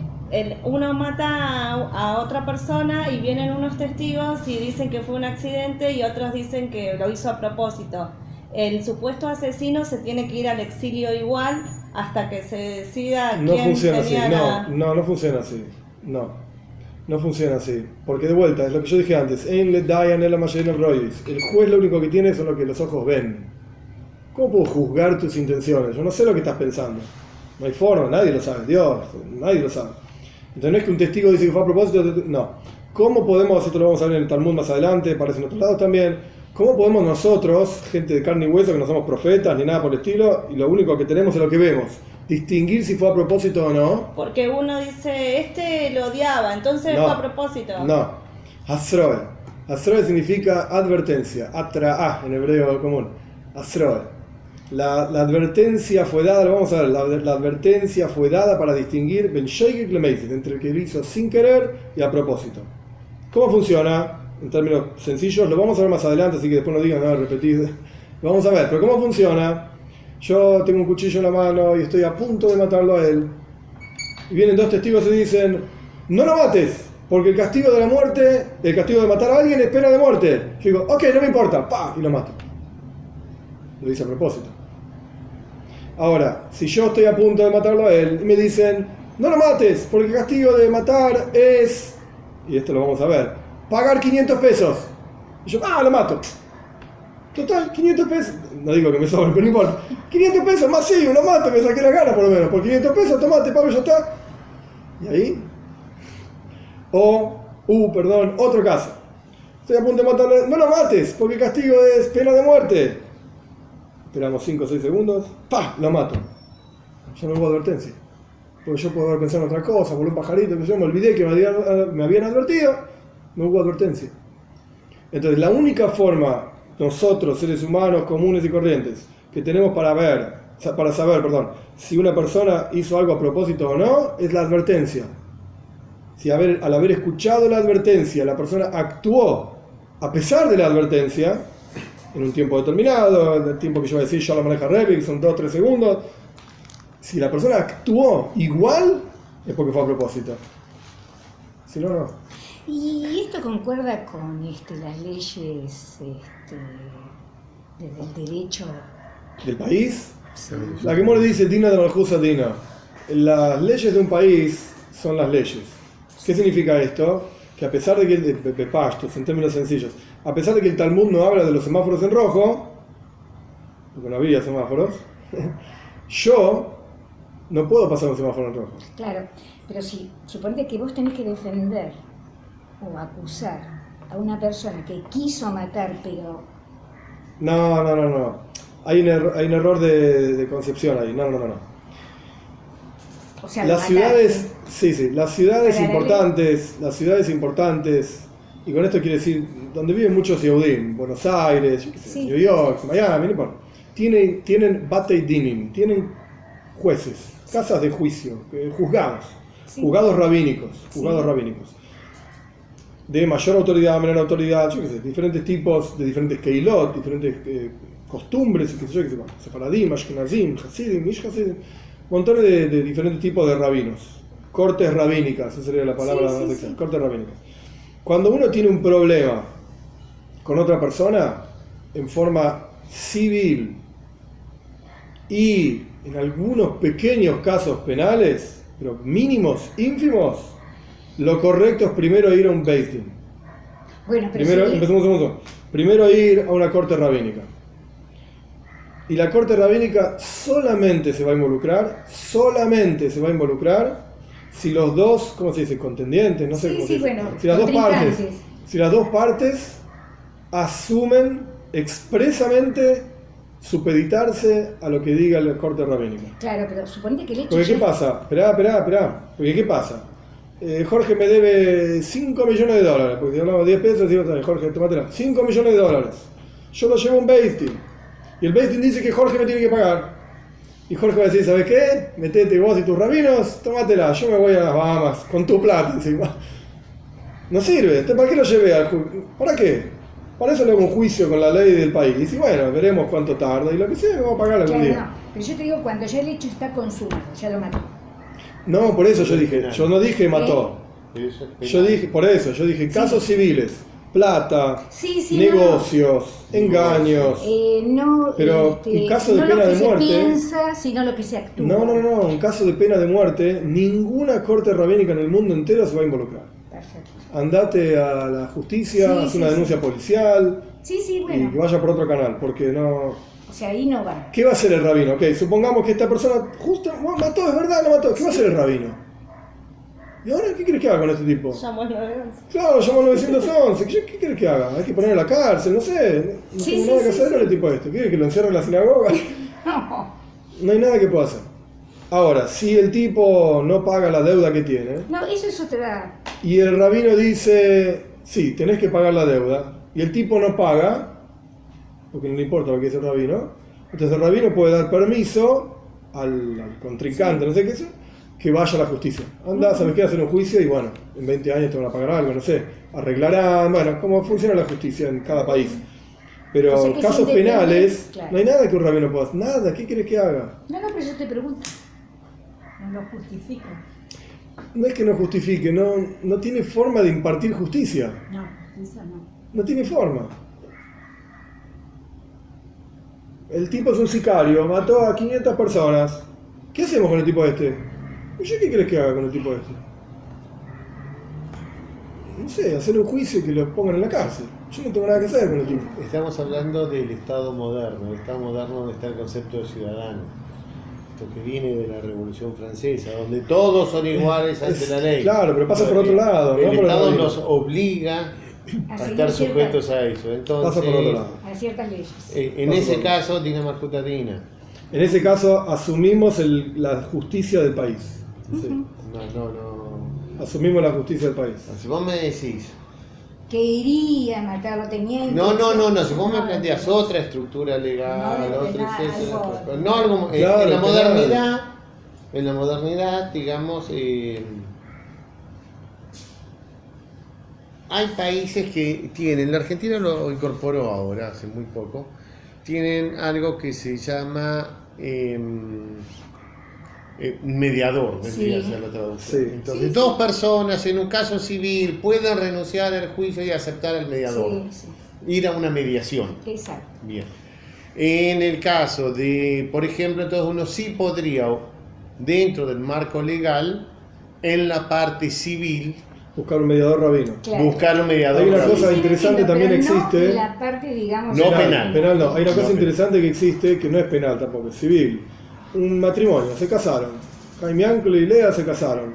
E: uno mata a otra persona y vienen unos testigos y dicen que fue un accidente y otros dicen que lo hizo a propósito? El supuesto asesino se tiene que ir al exilio igual hasta que se decida
A: No
E: quién
A: funciona así,
E: tenía la...
A: no funciona así. No funciona así. Porque de vuelta, es lo que yo dije antes. El juez lo único que tiene es lo que los ojos ven. ¿Cómo puedo juzgar tus intenciones? Yo no sé lo que estás pensando. No hay forma, nadie lo sabe. Dios, nadie lo sabe. Entonces no es que un testigo dice que fue a propósito. No. ¿Cómo podemos, esto lo vamos a ver en el Talmud más adelante, aparece en otros lados también, cómo podemos nosotros, gente de carne y hueso, que no somos profetas ni nada por el estilo, y lo único que tenemos es lo que vemos, distinguir si fue a propósito o no?
E: Porque uno dice, este lo odiaba, entonces fue a propósito.
A: No. Asroe. Asroe significa advertencia. Atra'a en hebreo común. Asroe. La advertencia fue dada, lo vamos a ver, la advertencia fue dada para distinguir Ben Sheikh y Lemeizid, entre el que lo hizo sin querer y a propósito. ¿Cómo funciona? En términos sencillos, lo vamos a ver más adelante, así que después no digan nada repetido. Lo vamos a ver, pero ¿cómo funciona? Yo tengo un cuchillo en la mano y estoy a punto de matarlo a él. Y vienen 2 testigos y dicen, no lo mates, porque el castigo de la muerte, el castigo de matar a alguien es pena de muerte. Yo digo, ok, no me importa, ¡pah! Y lo mato. Lo hice a propósito. Ahora, si yo estoy a punto de matarlo a él y me dicen, no lo mates, porque el castigo de matar es, y esto lo vamos a ver, pagar 500 pesos. Y yo, lo mato. Total, 500 pesos. No digo que me sobren, pero no importa. 500 pesos, más sí, lo mato, me saqué la gana por lo menos. Por 500 pesos, tomate, pago, ya está. Y ahí. Otro caso. Estoy a punto de matarlo. No lo mates, porque el castigo es pena de muerte. Esperamos 5 o 6 segundos. ¡Pah! Lo mato. Ya no hubo advertencia. Porque yo puedo haber pensado en otra cosa, por un pajarito, que yo me olvidé que me habían advertido. No hubo advertencia. Entonces, la única forma, nosotros, seres humanos comunes y corrientes, que tenemos para ver para saber, perdón, si una persona hizo algo a propósito o no, es la advertencia. Si al haber escuchado la advertencia, la persona actuó a pesar de la advertencia, en un tiempo determinado, en el tiempo que yo voy a decir, ya lo maneja Rebbe, que son 2 o 3 segundos, si la persona actuó igual, es porque fue a propósito. Si no, no.
B: Y esto concuerda con las leyes del derecho.
A: ¿Del país?
B: Sí.
A: La Gemara dice, Dina de Malchusa Dina. Las leyes de un país son las leyes. ¿Qué significa esto? Que a pesar de que de Pashtus, en términos sencillos, a pesar de que el Talmud no habla de los semáforos en rojo, porque no había semáforos, yo no puedo pasar un semáforo en rojo.
B: Claro, pero si suponete que vos tenés que defender o acusar a una persona que quiso matar, pero...
A: No. Hay un error de concepción ahí. No.
B: O sea,
A: Las ciudades, sí, las ciudades importantes, y con esto quiere decir, donde viven muchos Yehudim, Buenos Aires, yo qué sé,
B: Sí.
A: New York, Miami, no importa. Tienen Batei Dinim, tienen jueces, casas de juicio, juzgados,
B: Sí.
A: juzgados rabínicos,
B: Sí.
A: de mayor autoridad, menor autoridad, yo qué sé, diferentes tipos, de diferentes keilot, diferentes costumbres, qué sé yo, qué sé, Sefaradim, Ashkenazim, Hasidim, Ish Hasidim, montones de diferentes tipos de rabinos, cortes rabínicas, esa sería la palabra
B: Sí,
A: más
B: sí.
A: cortes rabínicas. Cuando uno tiene un problema con otra persona en forma civil y en algunos pequeños casos penales, pero mínimos, ínfimos, lo correcto es primero ir a un Beis Din.
B: Bueno, pero
A: Empecemos. Primero ir a una corte rabínica. Y la corte rabínica solamente se va a involucrar si los dos, ¿cómo se dice? Contendientes, no sé
B: Sí,
A: cómo
B: sí,
A: se dice.
B: bueno,
A: Si las dos partes asumen expresamente supeditarse a lo que diga la corte rabínica.
B: Claro, pero suponete que el hecho...
A: Porque ¿qué pasa? Esperá. Porque ¿qué pasa? Jorge me debe $5 millones, porque si hablamos de 10 pesos, digo, Jorge, tómatela, $5 millones. Yo lo llevo a un Beis Din. Y el Beis Din dice que Jorge me tiene que pagar. Y Jorge va a decir, ¿sabes qué? Metete vos y tus rabinos, tómatela, yo me voy a las Bahamas con tu plata encima. No sirve, ¿para qué lo llevé al juicio? ¿Para qué? Para eso le hago un juicio con la ley del país. Y bueno, veremos cuánto tarda y lo que sea, me voy a pagar algún
B: Claro,
A: día.
B: no, pero yo te digo, cuando ya el hecho está consumado, ya lo mató.
A: No, por eso yo dije, yo no dije mató.
C: Eso es
A: Yo
C: penal.
A: dije casos civiles, plata,
B: Sí,
A: negocios, engaños.
B: No,
A: Pero en caso de
B: no
A: pena
B: lo que
A: de
B: se
A: muerte-
B: piensa, sino lo que se actúa.
A: No, en caso de pena de muerte, ninguna corte rabínica en el mundo entero se va a involucrar.
B: Perfecto.
A: Andate a la justicia,
B: Sí,
A: haz
B: sí,
A: una
B: sí.
A: denuncia policial
B: Sí,
A: y
B: bueno,
A: que vaya por otro canal, porque no...
B: o sea, ahí no va.
A: ¿Qué va a hacer el rabino? Ok, supongamos que esta persona justo mató, es verdad, lo mató. ¿Qué va a hacer el rabino? ¿Y ahora qué quieres que haga con este tipo?
E: Llamó al 911.
A: Claro, llamó al 911. ¿Qué quieres que haga? Hay que ponerlo en la cárcel, no sé. No
B: Sí,
A: tengo
B: sí,
A: nada que
B: sí,
A: hacer
B: sí.
A: con el tipo este. ¿Quiere que lo encierre en la sinagoga?
B: No,
A: No hay nada que pueda hacer. Ahora, si el tipo no paga la deuda que tiene,
B: no, eso es otra.
A: y el rabino dice, sí, tenés que pagar la deuda, y el tipo no paga, porque no le importa lo que dice el rabino, entonces el rabino puede dar permiso al contrincante, no sé qué es, que vaya a la justicia. Anda, ¿sabes qué? Hacer un juicio y bueno, en 20 años te van a pagar algo, no sé, arreglarán, bueno, cómo funciona la justicia en cada país. Pero
B: O sea que
A: casos
B: es independiente,
A: penales,
B: claro.
A: no hay nada que un rabino pueda hacer, nada, ¿qué quieres que haga?
B: No, pero yo te pregunto.
D: No lo justifica.
A: No es que no justifique, no tiene forma de impartir justicia.
D: No, justicia no.
A: No tiene forma. El tipo es un sicario, mató a 500 personas. ¿Qué hacemos con el tipo este? ¿Y yo qué querés que haga con el tipo este? No sé, hacer un juicio y que lo pongan en la cárcel. Yo no tengo nada que hacer con el tipo.
C: Estamos hablando del Estado moderno, el Estado moderno donde está el concepto de ciudadano. Esto que viene de la Revolución Francesa, donde todos son iguales ante la ley.
A: Claro, pero pasa por otro lado,
C: El
A: no por el
C: Estado
A: rabino.
C: nos obliga
B: A
C: a
B: seguir
C: estar
B: ciertas-
C: sujetos a eso. Entonces,
A: Pasa por otro lado.
B: A ciertas leyes.
C: en
A: Pasa
C: ese
A: por-
C: caso, Dina Marjuta Dina.
A: En ese caso, asumimos la justicia del país. Sí.
C: No.
A: Asumimos la justicia del país.
C: Si vos me decís
B: que iría a matarlo, tenía
C: No,
B: intención.
C: si vos me planteas otra estructura legal,
D: No,
C: otro
D: nada,
C: etcétera,
D: algo-
C: no algo,
A: Claro,
C: en
A: claro.
C: la modernidad, digamos, hay países que tienen, la Argentina lo incorporó ahora, hace muy poco, tienen algo que se llama mediador, vendría
B: Sí.
C: a ser la traducción.
A: Sí.
C: Entonces,
B: Sí,
C: dos personas en un caso civil pueden renunciar al juicio y aceptar el mediador,
B: Sí,
C: ir a una mediación.
B: exacto.
C: Bien. En el caso de, por ejemplo, entonces uno sí podría, dentro del marco legal, en la parte civil,
A: Buscar un mediador rabino.
B: Claro.
C: buscar un mediador.
A: Hay una
C: rabino.
A: cosa interesante
B: pero
A: también
B: no
A: existe.
B: la parte, digamos,
C: No
A: Penal
C: penal.
A: no. Hay una cosa
C: No
A: interesante que existe, que no es penal tampoco, es civil. Un matrimonio, se casaron. Jaime Ángel y Lea se casaron.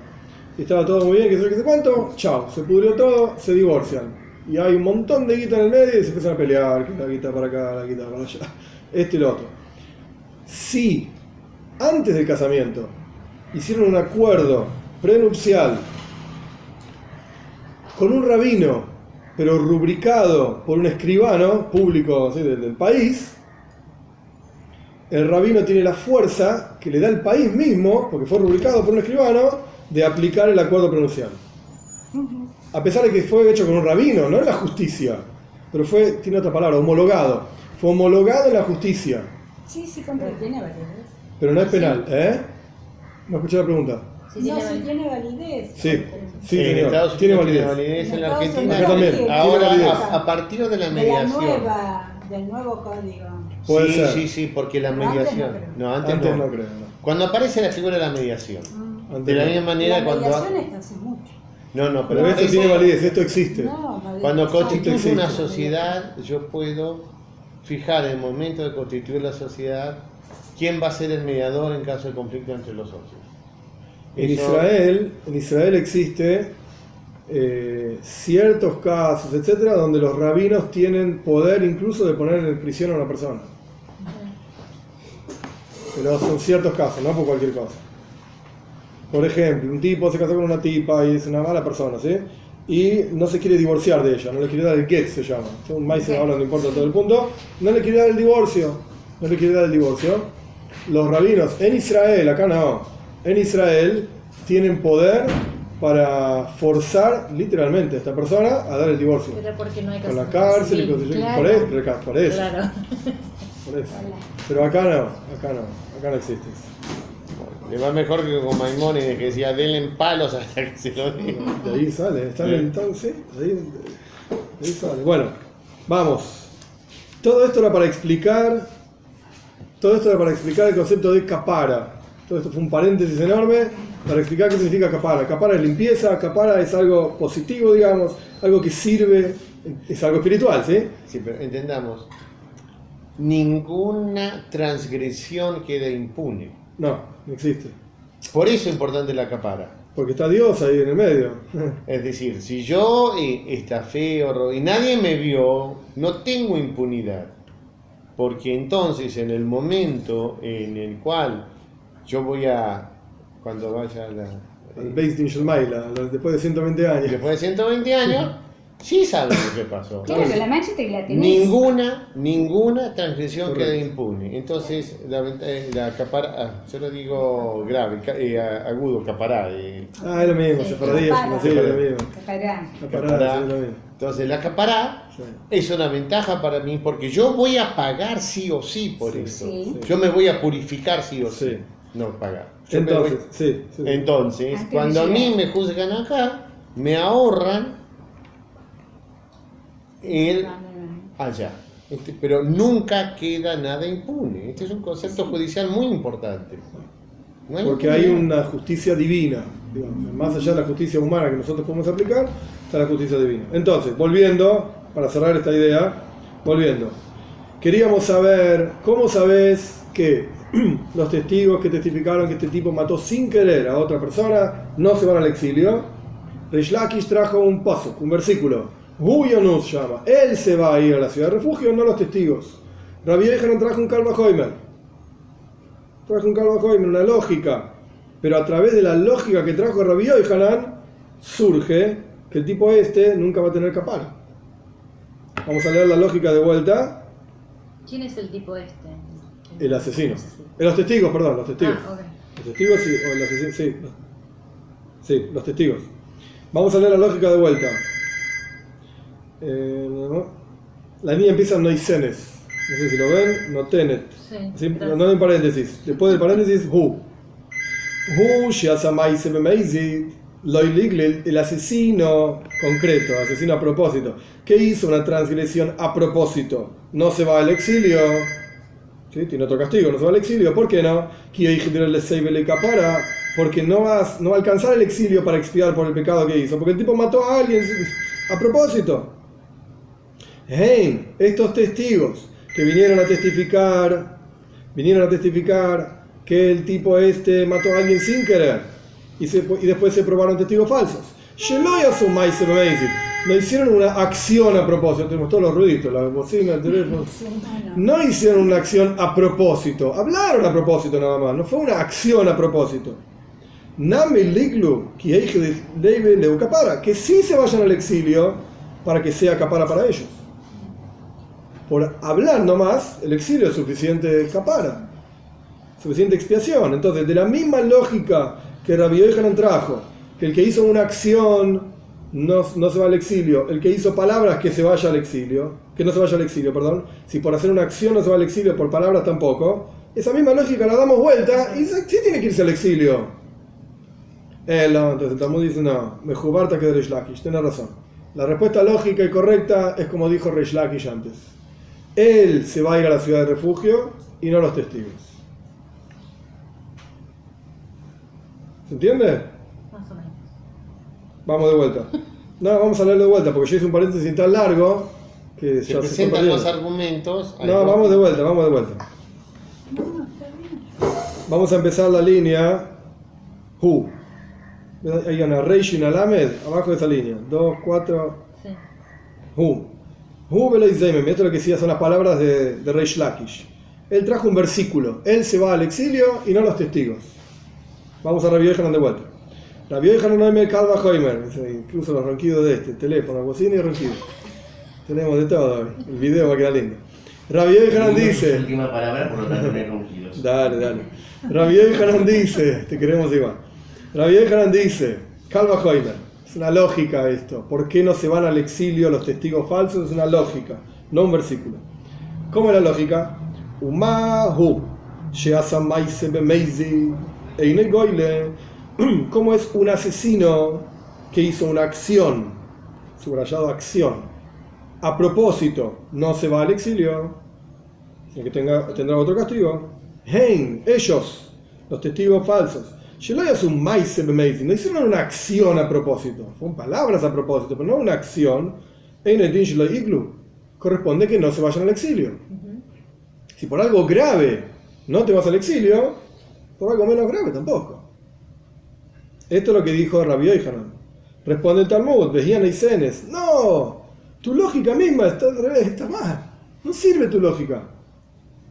A: Y estaba todo muy bien, que sé cuánto, chao, se pudrió todo, se divorcian. Y hay un montón de guita en el medio y se empiezan a pelear, que la guita para acá, la guita para allá, esto y lo otro. Si antes del casamiento hicieron un acuerdo prenupcial con un rabino, pero rubricado por un escribano público, ¿sí?, del país, el rabino tiene la fuerza que le da el país mismo, porque fue rubricado por un escribano, de aplicar el acuerdo prenupcial. A pesar de que fue hecho con un rabino, no en la justicia, pero tiene otra palabra, homologado. Fue homologado en la justicia,
B: Sí,
D: Pero
B: comprendo.
D: tiene validez.
A: pero no es penal, ¿eh? No escuché la pregunta.
D: No, si tiene validez.
A: Sí, sí,
C: En
A: señor.
C: Estados
A: Tiene
C: Unidos tiene
A: validez.
C: validez, en
D: En
C: la
D: Estados
C: Argentina
A: Unidos también, tiene
C: ahora
A: validez.
C: a partir de la
D: De la
C: mediación.
D: del nuevo código.
A: Puede ser.
C: Sí, porque la
D: Pero antes
C: mediación.
D: no creo.
C: No,
A: Antes no creo. No.
C: Cuando aparece la figura de la mediación.
A: Antes
C: De la
A: no.
C: misma manera
D: La
C: cuando.
D: mediación está hace mucho.
C: No,
A: Pero esto tiene validez, esto existe.
D: No,
C: Cuando
D: validez.
C: constituyo
A: existe.
C: una sociedad, yo puedo fijar en el momento de constituir la sociedad quién va a ser el mediador en caso de conflicto entre los socios.
A: En
C: Eso-
A: Israel existe ciertos casos, etcétera, donde los rabinos tienen poder incluso de poner en prisión a una persona. Pero son ciertos casos, no por cualquier cosa. Por ejemplo, un tipo se casó con una tipa y es una mala persona, ¿sí? Y no se quiere divorciar de ella, no le quiere dar el get, se llama. Un maíz se habla, no importa todo el punto. No le quiere dar el divorcio, no le quiere dar el divorcio. Los rabinos en Israel, acá no, en Israel tienen poder para forzar literalmente a esta persona a dar el divorcio.
E: Pero porque no hay
A: Con la
E: casamiento
A: cárcel y
E: civil.
A: cosas así.
B: claro.
A: Por eso.
E: Claro.
A: Por eso. Pero acá no existe.
C: Le va mejor que con Maimónides que decía denle palos hasta que se lo diga.
A: De ahí sale, está en el sí, de ahí sale. Bueno, vamos. Todo esto era para explicar el concepto de capara. Todo esto fue un paréntesis enorme para explicar qué significa capara. Capara es limpieza, capara es algo positivo, digamos, algo que sirve, es algo espiritual, ¿sí?
C: Sí, pero entendamos, ninguna transgresión queda impune.
A: No existe.
C: Por eso es importante la capara.
A: Porque está Dios ahí en el medio.
C: Es decir, si yo estafé o robé y nadie me vio, no tengo impunidad. Porque entonces en el momento en el cual yo voy a, cuando vaya a la...
A: El Beis Din Shel Maila, después de 120 años.
C: después de 120 años, sí saben lo que pasó.
B: Claro, la mancha te la tenés.
C: Ninguna transgresión
A: Correcto.
C: queda impune. Entonces, la capara, yo lo digo grave, agudo, capará.
A: Es lo mismo, separadí,
D: capara.
A: sí, es lo mismo.
B: Pará.
A: Capará, es lo mismo.
C: Entonces, la capará
A: Sí.
C: es una ventaja para mí porque yo voy a pagar sí o sí por
A: Sí,
C: esto.
B: sí.
C: Yo me voy a purificar sí o sí.
A: Sí.
C: No pagar. Yo me
A: Entonces,
C: voy-
A: sí.
C: Entonces,
B: Antes
C: cuando a
B: de
C: mí
B: llegar.
C: me juzgan acá, me ahorran el allá. Pero nunca queda nada impune. Este es un concepto judicial muy importante. No
A: Porque hay
C: impunidad.
A: una justicia divina, digamos, más allá de la justicia humana que nosotros podemos aplicar, está la justicia divina. Entonces, volviendo, para cerrar esta idea, queríamos saber, ¿cómo sabes que los testigos que testificaron que este tipo mató sin querer a otra persona no se van al exilio? Reish Lakish trajo un paso, un versículo. Huyonus llama, él se va a ir a la ciudad de refugio, no los testigos. Rabbi Yehanan trajo un Kalma Hoimer. Trajo un Kalma Hoimer, una lógica. Pero a través de la lógica que trajo Rabbi Yehanan, surge que el tipo nunca va a tener capara. Vamos a leer la lógica de vuelta.
F: ¿Quién es el tipo este?
A: El asesino. Los testigos, perdón, los testigos.
F: Ah, ok.
A: Los testigos sí, o el asesino, sí. Sí, los testigos. Vamos a leer la lógica de vuelta. La línea empieza en noisenes. No sé si lo ven, no tenet.
F: Sí,
A: No en paréntesis. Después del paréntesis, hu. Hu, shiasamaise bemeizi, loiliglil, el asesino concreto, asesino a propósito. ¿Qué hizo una transgresión a propósito? No se va al exilio. ¿Sí? Tiene otro castigo, no se va al exilio. ¿Por qué no? Porque no va a alcanzar el exilio para expiar por el pecado que hizo. Porque el tipo mató a alguien a propósito. Estos testigos que vinieron a testificar que el tipo este mató a alguien sin querer y después se probaron testigos falsos. No hicieron una acción a propósito. Tenemos todos los ruiditos, la bocina, el teléfono. No hicieron una acción a propósito. Hablaron a propósito nada más. No fue una acción a propósito. Que sí se vayan al exilio para que sea capara para ellos. Por hablar nomás, el exilio es suficiente capara, suficiente expiación. Entonces, de la misma lógica que Rabbi Yochanan trajo, que el que hizo una acción no se va al exilio, el que hizo palabras que no se vaya al exilio, perdón. Si por hacer una acción no se va al exilio, por palabras tampoco, esa misma lógica la damos vuelta y sí tiene que irse al exilio. Entonces el Talmud dice, no, mejubarta que de Reish Lakish, tenés razón. La respuesta lógica y correcta es como dijo Reish Lakish antes. Él se va a ir a la ciudad de refugio y no los testigos. ¿Se entiende?
F: Más o menos.
A: Vamos de vuelta. No, vamos a leerlo de vuelta porque yo hice un paréntesis tan largo que
C: Se
A: ya
C: presentan
A: se
C: los argumentos.
A: No, vamos de vuelta. Vamos a empezar la línea Hu. Hay una Reish y una Lamed abajo de esa línea. 2, 4.
F: Sí.
A: Hu. Hu Beleizemem. Esto lo que decía son las palabras de Reish Lakish. Él trajo un versículo. Él se va al exilio y no los testigos. Vamos a Rabbi Yochanan de vuelta. Rabbi Yochanan no me calva Hoimer. Incluso los ronquidos de bocina y ronquido. Tenemos de todo hoy. El video va a quedar lindo. Rabbi Yochanan dice.
G: Última palabra, por lo tanto, no hay ronquidos.
A: Dale. Rabbi Yochanan dice. Te queremos igual. Rabbi Yochanan dice. Calva Hoimer. Es una lógica esto. ¿Por qué no se van al exilio los testigos falsos? Es una lógica, no un versículo. ¿Cómo es la lógica? Umahu. Sheasamaise bemeizi. Eine goile. ¿Cómo es un asesino que hizo una acción? Subrayado acción. A propósito, no se va al exilio, sino que tendrá otro castigo. Ellos, los testigos falsos. No hicieron una acción a propósito. Son palabras a propósito, pero no una acción. Corresponde que no se vayan al exilio. Si por algo grave no te vas al exilio, por algo menos grave tampoco. Esto es lo que dijo Rabbi Yochanan. Responde el Talmud, Vejían y Cenes. No, tu lógica misma está al revés, está mal. No sirve tu lógica.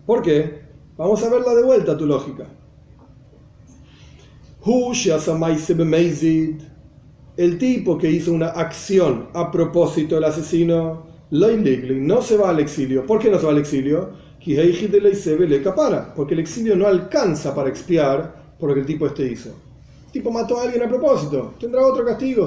A: ¿Por qué? Vamos a verla de vuelta, tu lógica. El tipo que hizo una acción a propósito, el asesino, no se va al exilio. ¿Por qué no se va al exilio? Porque el exilio no alcanza para expiar por lo que el tipo este hizo. El tipo mató a alguien a propósito. Tendrá otro castigo,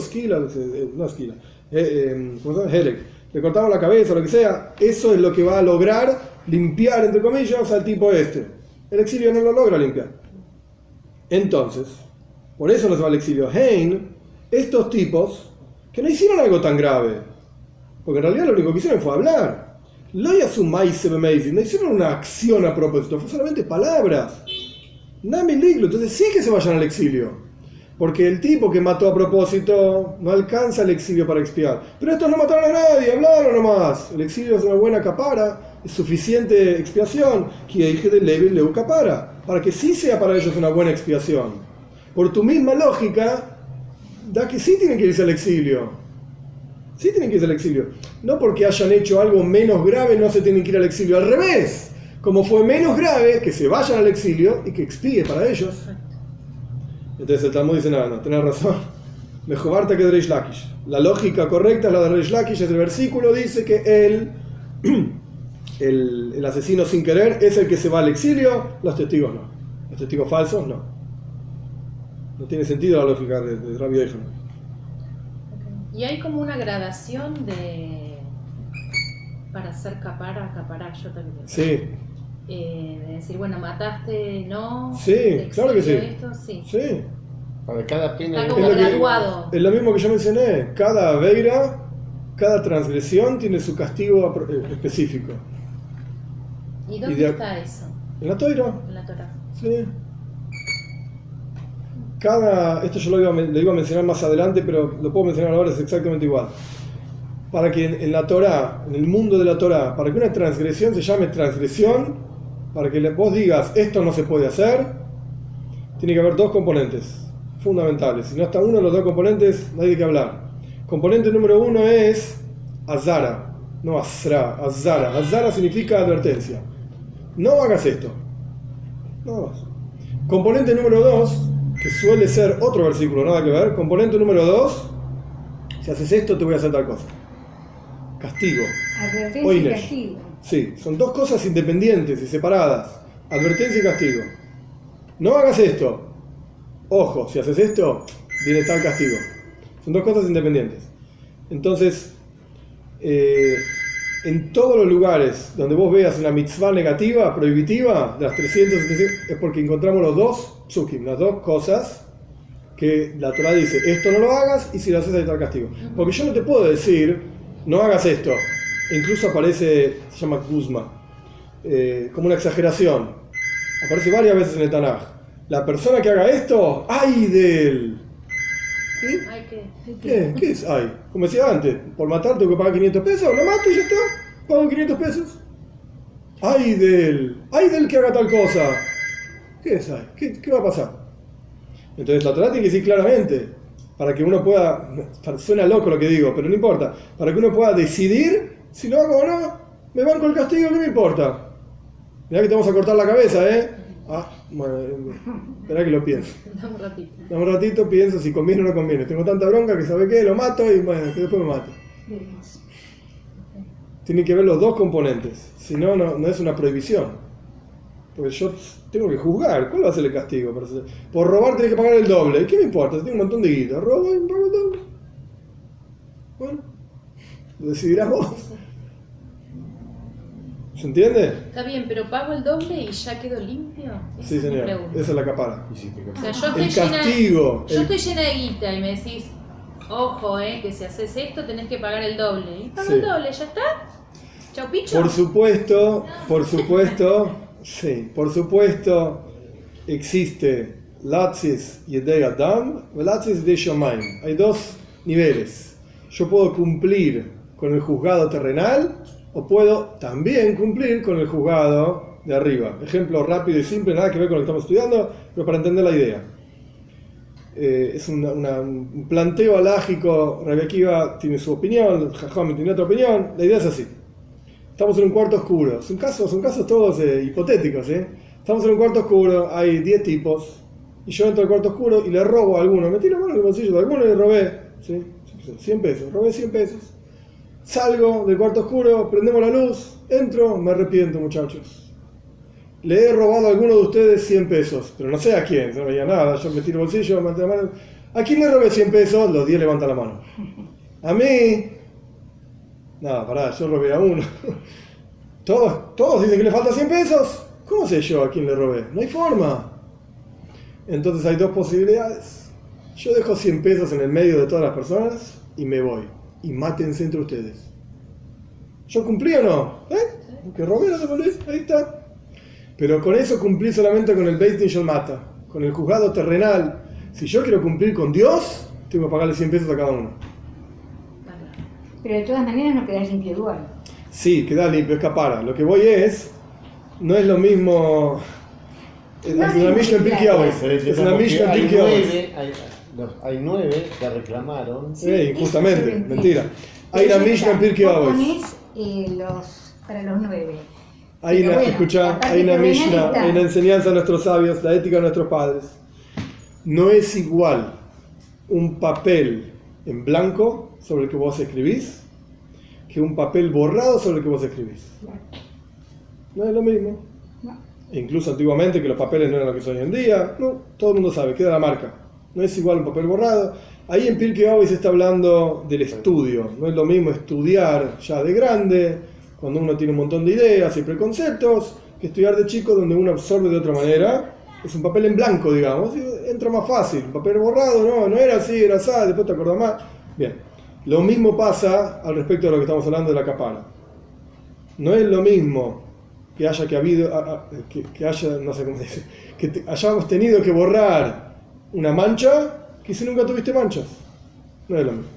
A: Herek. Le cortamos la cabeza o lo que sea. Eso es lo que va a lograr limpiar, entre comillas, al tipo este. El exilio no lo logra limpiar. Entonces, por eso no se va al exilio. Estos tipos que no hicieron algo tan grave, porque en realidad lo único que hicieron fue hablar. No hicieron una acción a propósito, fue solamente palabras. Entonces sí que se vayan al exilio. Porque el tipo que mató a propósito no alcanza el exilio para expiar. Pero estos no mataron a nadie, hablaron nomás. El exilio es una buena capara, es suficiente expiación. Para que sí sea para ellos una buena expiación. Por tu misma lógica, da que sí tienen que irse al exilio. Sí tienen que irse al exilio. No porque hayan hecho algo menos grave no se tienen que ir al exilio. Al revés. Como fue menos grave, que se vayan al exilio y que expíe para ellos. Entonces el Talmud dice, no, tenés razón. Mejobarta que de Reish Lakish. La lógica correcta es la de Reish Lakish. El versículo dice que él, el asesino sin querer, es el que se va al exilio, los testigos no. Los testigos falsos no. No tiene sentido la lógica de Rabbi Yochanan.
F: Y hay como una gradación para hacer capará, yo también.
A: Sí.
F: De decir, bueno, mataste, no.
A: Sí, claro que sí.
F: Esto, sí.
A: Sí.
C: Para cada pena.
F: Está como graduado.
A: Es lo mismo que yo mencioné. Cada veira, cada transgresión tiene su castigo específico.
F: ¿Y dónde está eso?
A: En la Torá.
F: En la Torá.
A: Sí. Esto yo lo iba a mencionar más adelante, pero lo puedo mencionar ahora, es exactamente igual. Para que en la Torá, en el mundo de la Torá, para que una transgresión se llame transgresión, para que vos digas esto no se puede hacer, tiene que haber dos componentes fundamentales. Si no está uno de los dos componentes, no hay de qué hablar. Componente número uno es azara, no asra, azara. Azara significa advertencia. No hagas esto. No hagas. Componente número dos, que suele ser otro versículo, nada que ver. Componente número dos, si haces esto te voy a hacer tal cosa. Castigo.
B: Advertencia y
A: Oinesh.
B: castigo.
A: Sí, son dos cosas independientes y separadas. Advertencia y castigo. No hagas esto. Ojo, si haces esto, viene tal castigo. Son dos cosas independientes. Entonces, en todos los lugares donde vos veas una mitzvah negativa, prohibitiva, de las 375, es porque encontramos los dos psukim, las dos cosas que la Torah dice, esto no lo hagas y si lo haces hay tal castigo. Porque yo no te puedo decir, no hagas esto. E incluso aparece, se llama Guzma, como una exageración. Aparece varias veces en el Tanaj. La persona que haga esto, ¡ay de él! ¿Sí?
F: Ay,
A: ¿Qué es? Ay, como decía antes, por matar tengo que pagar 500 pesos, lo mato y ya está, pago 500 pesos. ¡Ay de él que haga tal cosa! ¿Qué es ay? ¿Qué va a pasar? Entonces la Torá tiene que decir claramente, para que uno pueda, suena loco lo que digo, pero no importa, para que uno pueda decidir si lo hago o no, me banco el castigo, ¿qué me importa? Mirá que te vamos a cortar la cabeza, bueno, esperá que lo pienso.
F: Dame un ratito.
A: Dame un ratito, pienso si conviene o no conviene. Tengo tanta bronca que sabe qué, lo mato y bueno, que después me mato.
B: Vemos.
A: Tienen que ver los dos componentes, si no, no es una prohibición. Porque yo tengo que juzgar, ¿cuál va a ser el castigo? Por robar tenés que pagar el doble. ¿Qué me importa? Si tengo un montón de guita, robo y pago el doble. Bueno, lo decidirás vos. ¿Se entiende?
F: Está bien, pero pago el doble y ya quedo limpio. Esa
A: Sí,
F: es mi
A: señor.
F: pregunta.
A: Esa es la capara.
C: Y si te
F: O sea, yo
A: El
F: estoy
A: castigo.
F: Yo estoy llena de guita y me decís, ojo, que si haces esto tenés que pagar el doble. Y pago
A: Sí.
F: el doble, ¿ya está? Chau, picho.
A: Por supuesto, existe Latzis Yedei Adam y Latzis Yedei Shomayim. Hay dos niveles. Yo puedo cumplir con el juzgado terrenal o puedo también cumplir con el juzgado de arriba. Ejemplo rápido y simple, nada que ver con lo que estamos estudiando, pero para entender la idea. Es un planteo alágico. Rabbi Akiva tiene su opinión, Jajam tiene otra opinión. La idea es así. Estamos en un cuarto oscuro. Son casos todos hipotéticos. Estamos en un cuarto oscuro, hay 10 tipos. Y yo entro al cuarto oscuro y le robo a alguno. Metí la mano en el bolsillo de alguno y le robé. ¿Sí? 100 pesos. Robé 100 pesos. Salgo del cuarto oscuro, prendemos la luz, entro, me arrepiento, muchachos. Le he robado a alguno de ustedes 100 pesos, pero no sé a quién, no veía nada. Yo metí el bolsillo, metí la mano. ¿A quién le robé 100 pesos? Los 10 levantan la mano. A mí. No, pará, yo robé a uno. Todos dicen que le falta 100 pesos. ¿Cómo sé yo a quién le robé? No hay forma. Entonces hay dos posibilidades. Yo dejo 100 pesos en el medio de todas las personas y me voy. Y mátense entre ustedes. ¿Yo cumplí o no? Que robé, no te volvés, ahí está. Pero con eso cumplí solamente con el Beis Din Shel Mata, con el juzgado terrenal. Si yo quiero cumplir con Dios, tengo que pagarle 100 pesos a cada uno.
B: Pero de todas maneras no quedás limpio igual.
A: Sí, queda limpio, es capara. Lo que voy no es lo mismo. Es una Mishnah en Pirkei Avos. Es una Mishnah en Pirkei Avos.
C: Hay 9 que reclamaron.
A: Sí, injustamente, mentira. Hay una Mishnah en Pirkei
B: Vos
A: Avos.
B: ponés para los 9.
A: Hay una, escuchá, hay una Mishnah, hay una enseñanza de nuestros sabios, la ética de nuestros padres. No es igual un papel en blanco sobre el que vos escribís que un papel borrado sobre el que vos escribís. No es lo mismo.
B: No.
A: E incluso antiguamente, que los papeles no eran lo que son hoy en día, no, todo el mundo sabe, queda la marca. No es igual un papel borrado. Ahí en Pirkei Avos se está hablando del estudio. No es lo mismo estudiar ya de grande, cuando uno tiene un montón de ideas y preconceptos, que estudiar de chico donde uno absorbe de otra manera. Es un papel en blanco, digamos, y entra más fácil. Un papel borrado, no era así, era así, después te acordás más. Bien, lo mismo pasa al respecto de lo que estamos hablando de la capara. No es lo mismo que haya que haya, no sé cómo se dice, hayamos tenido que borrar una mancha que si nunca tuviste manchas. No es lo mismo.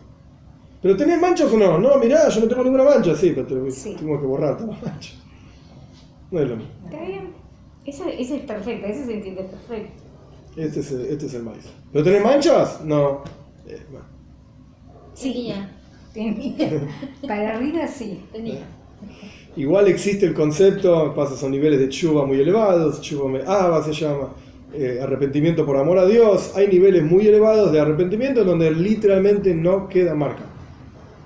A: ¿Pero tenés manchas o no? No, mirá, yo no tengo ninguna mancha. Sí, pero tengo que borrar todas las manchas. No es lo mismo.
B: Está bien. Ese es perfecto, ese se entiende perfecto.
A: Este es el maíz. ¿Pero tenés manchas? No. Bueno.
F: Tenía.
B: Para arriba sí.
F: Tenía.
A: Igual existe el concepto, pasa, son niveles de chuva muy elevados, chuva me'ava se llama, arrepentimiento por amor a Dios. Hay niveles muy elevados de arrepentimiento donde literalmente no queda marca.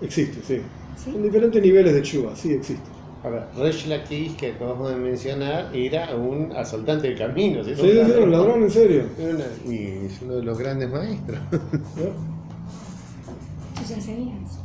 A: Existe, sí. Son diferentes niveles de chuva, sí existe.
C: Ahora, Resh Lakish, que acabamos de mencionar, era un asaltante del camino. ¿Sí?
A: Sí, un ladrón en serio.
C: Y es uno de los grandes maestros.
B: Sus enseñanzas.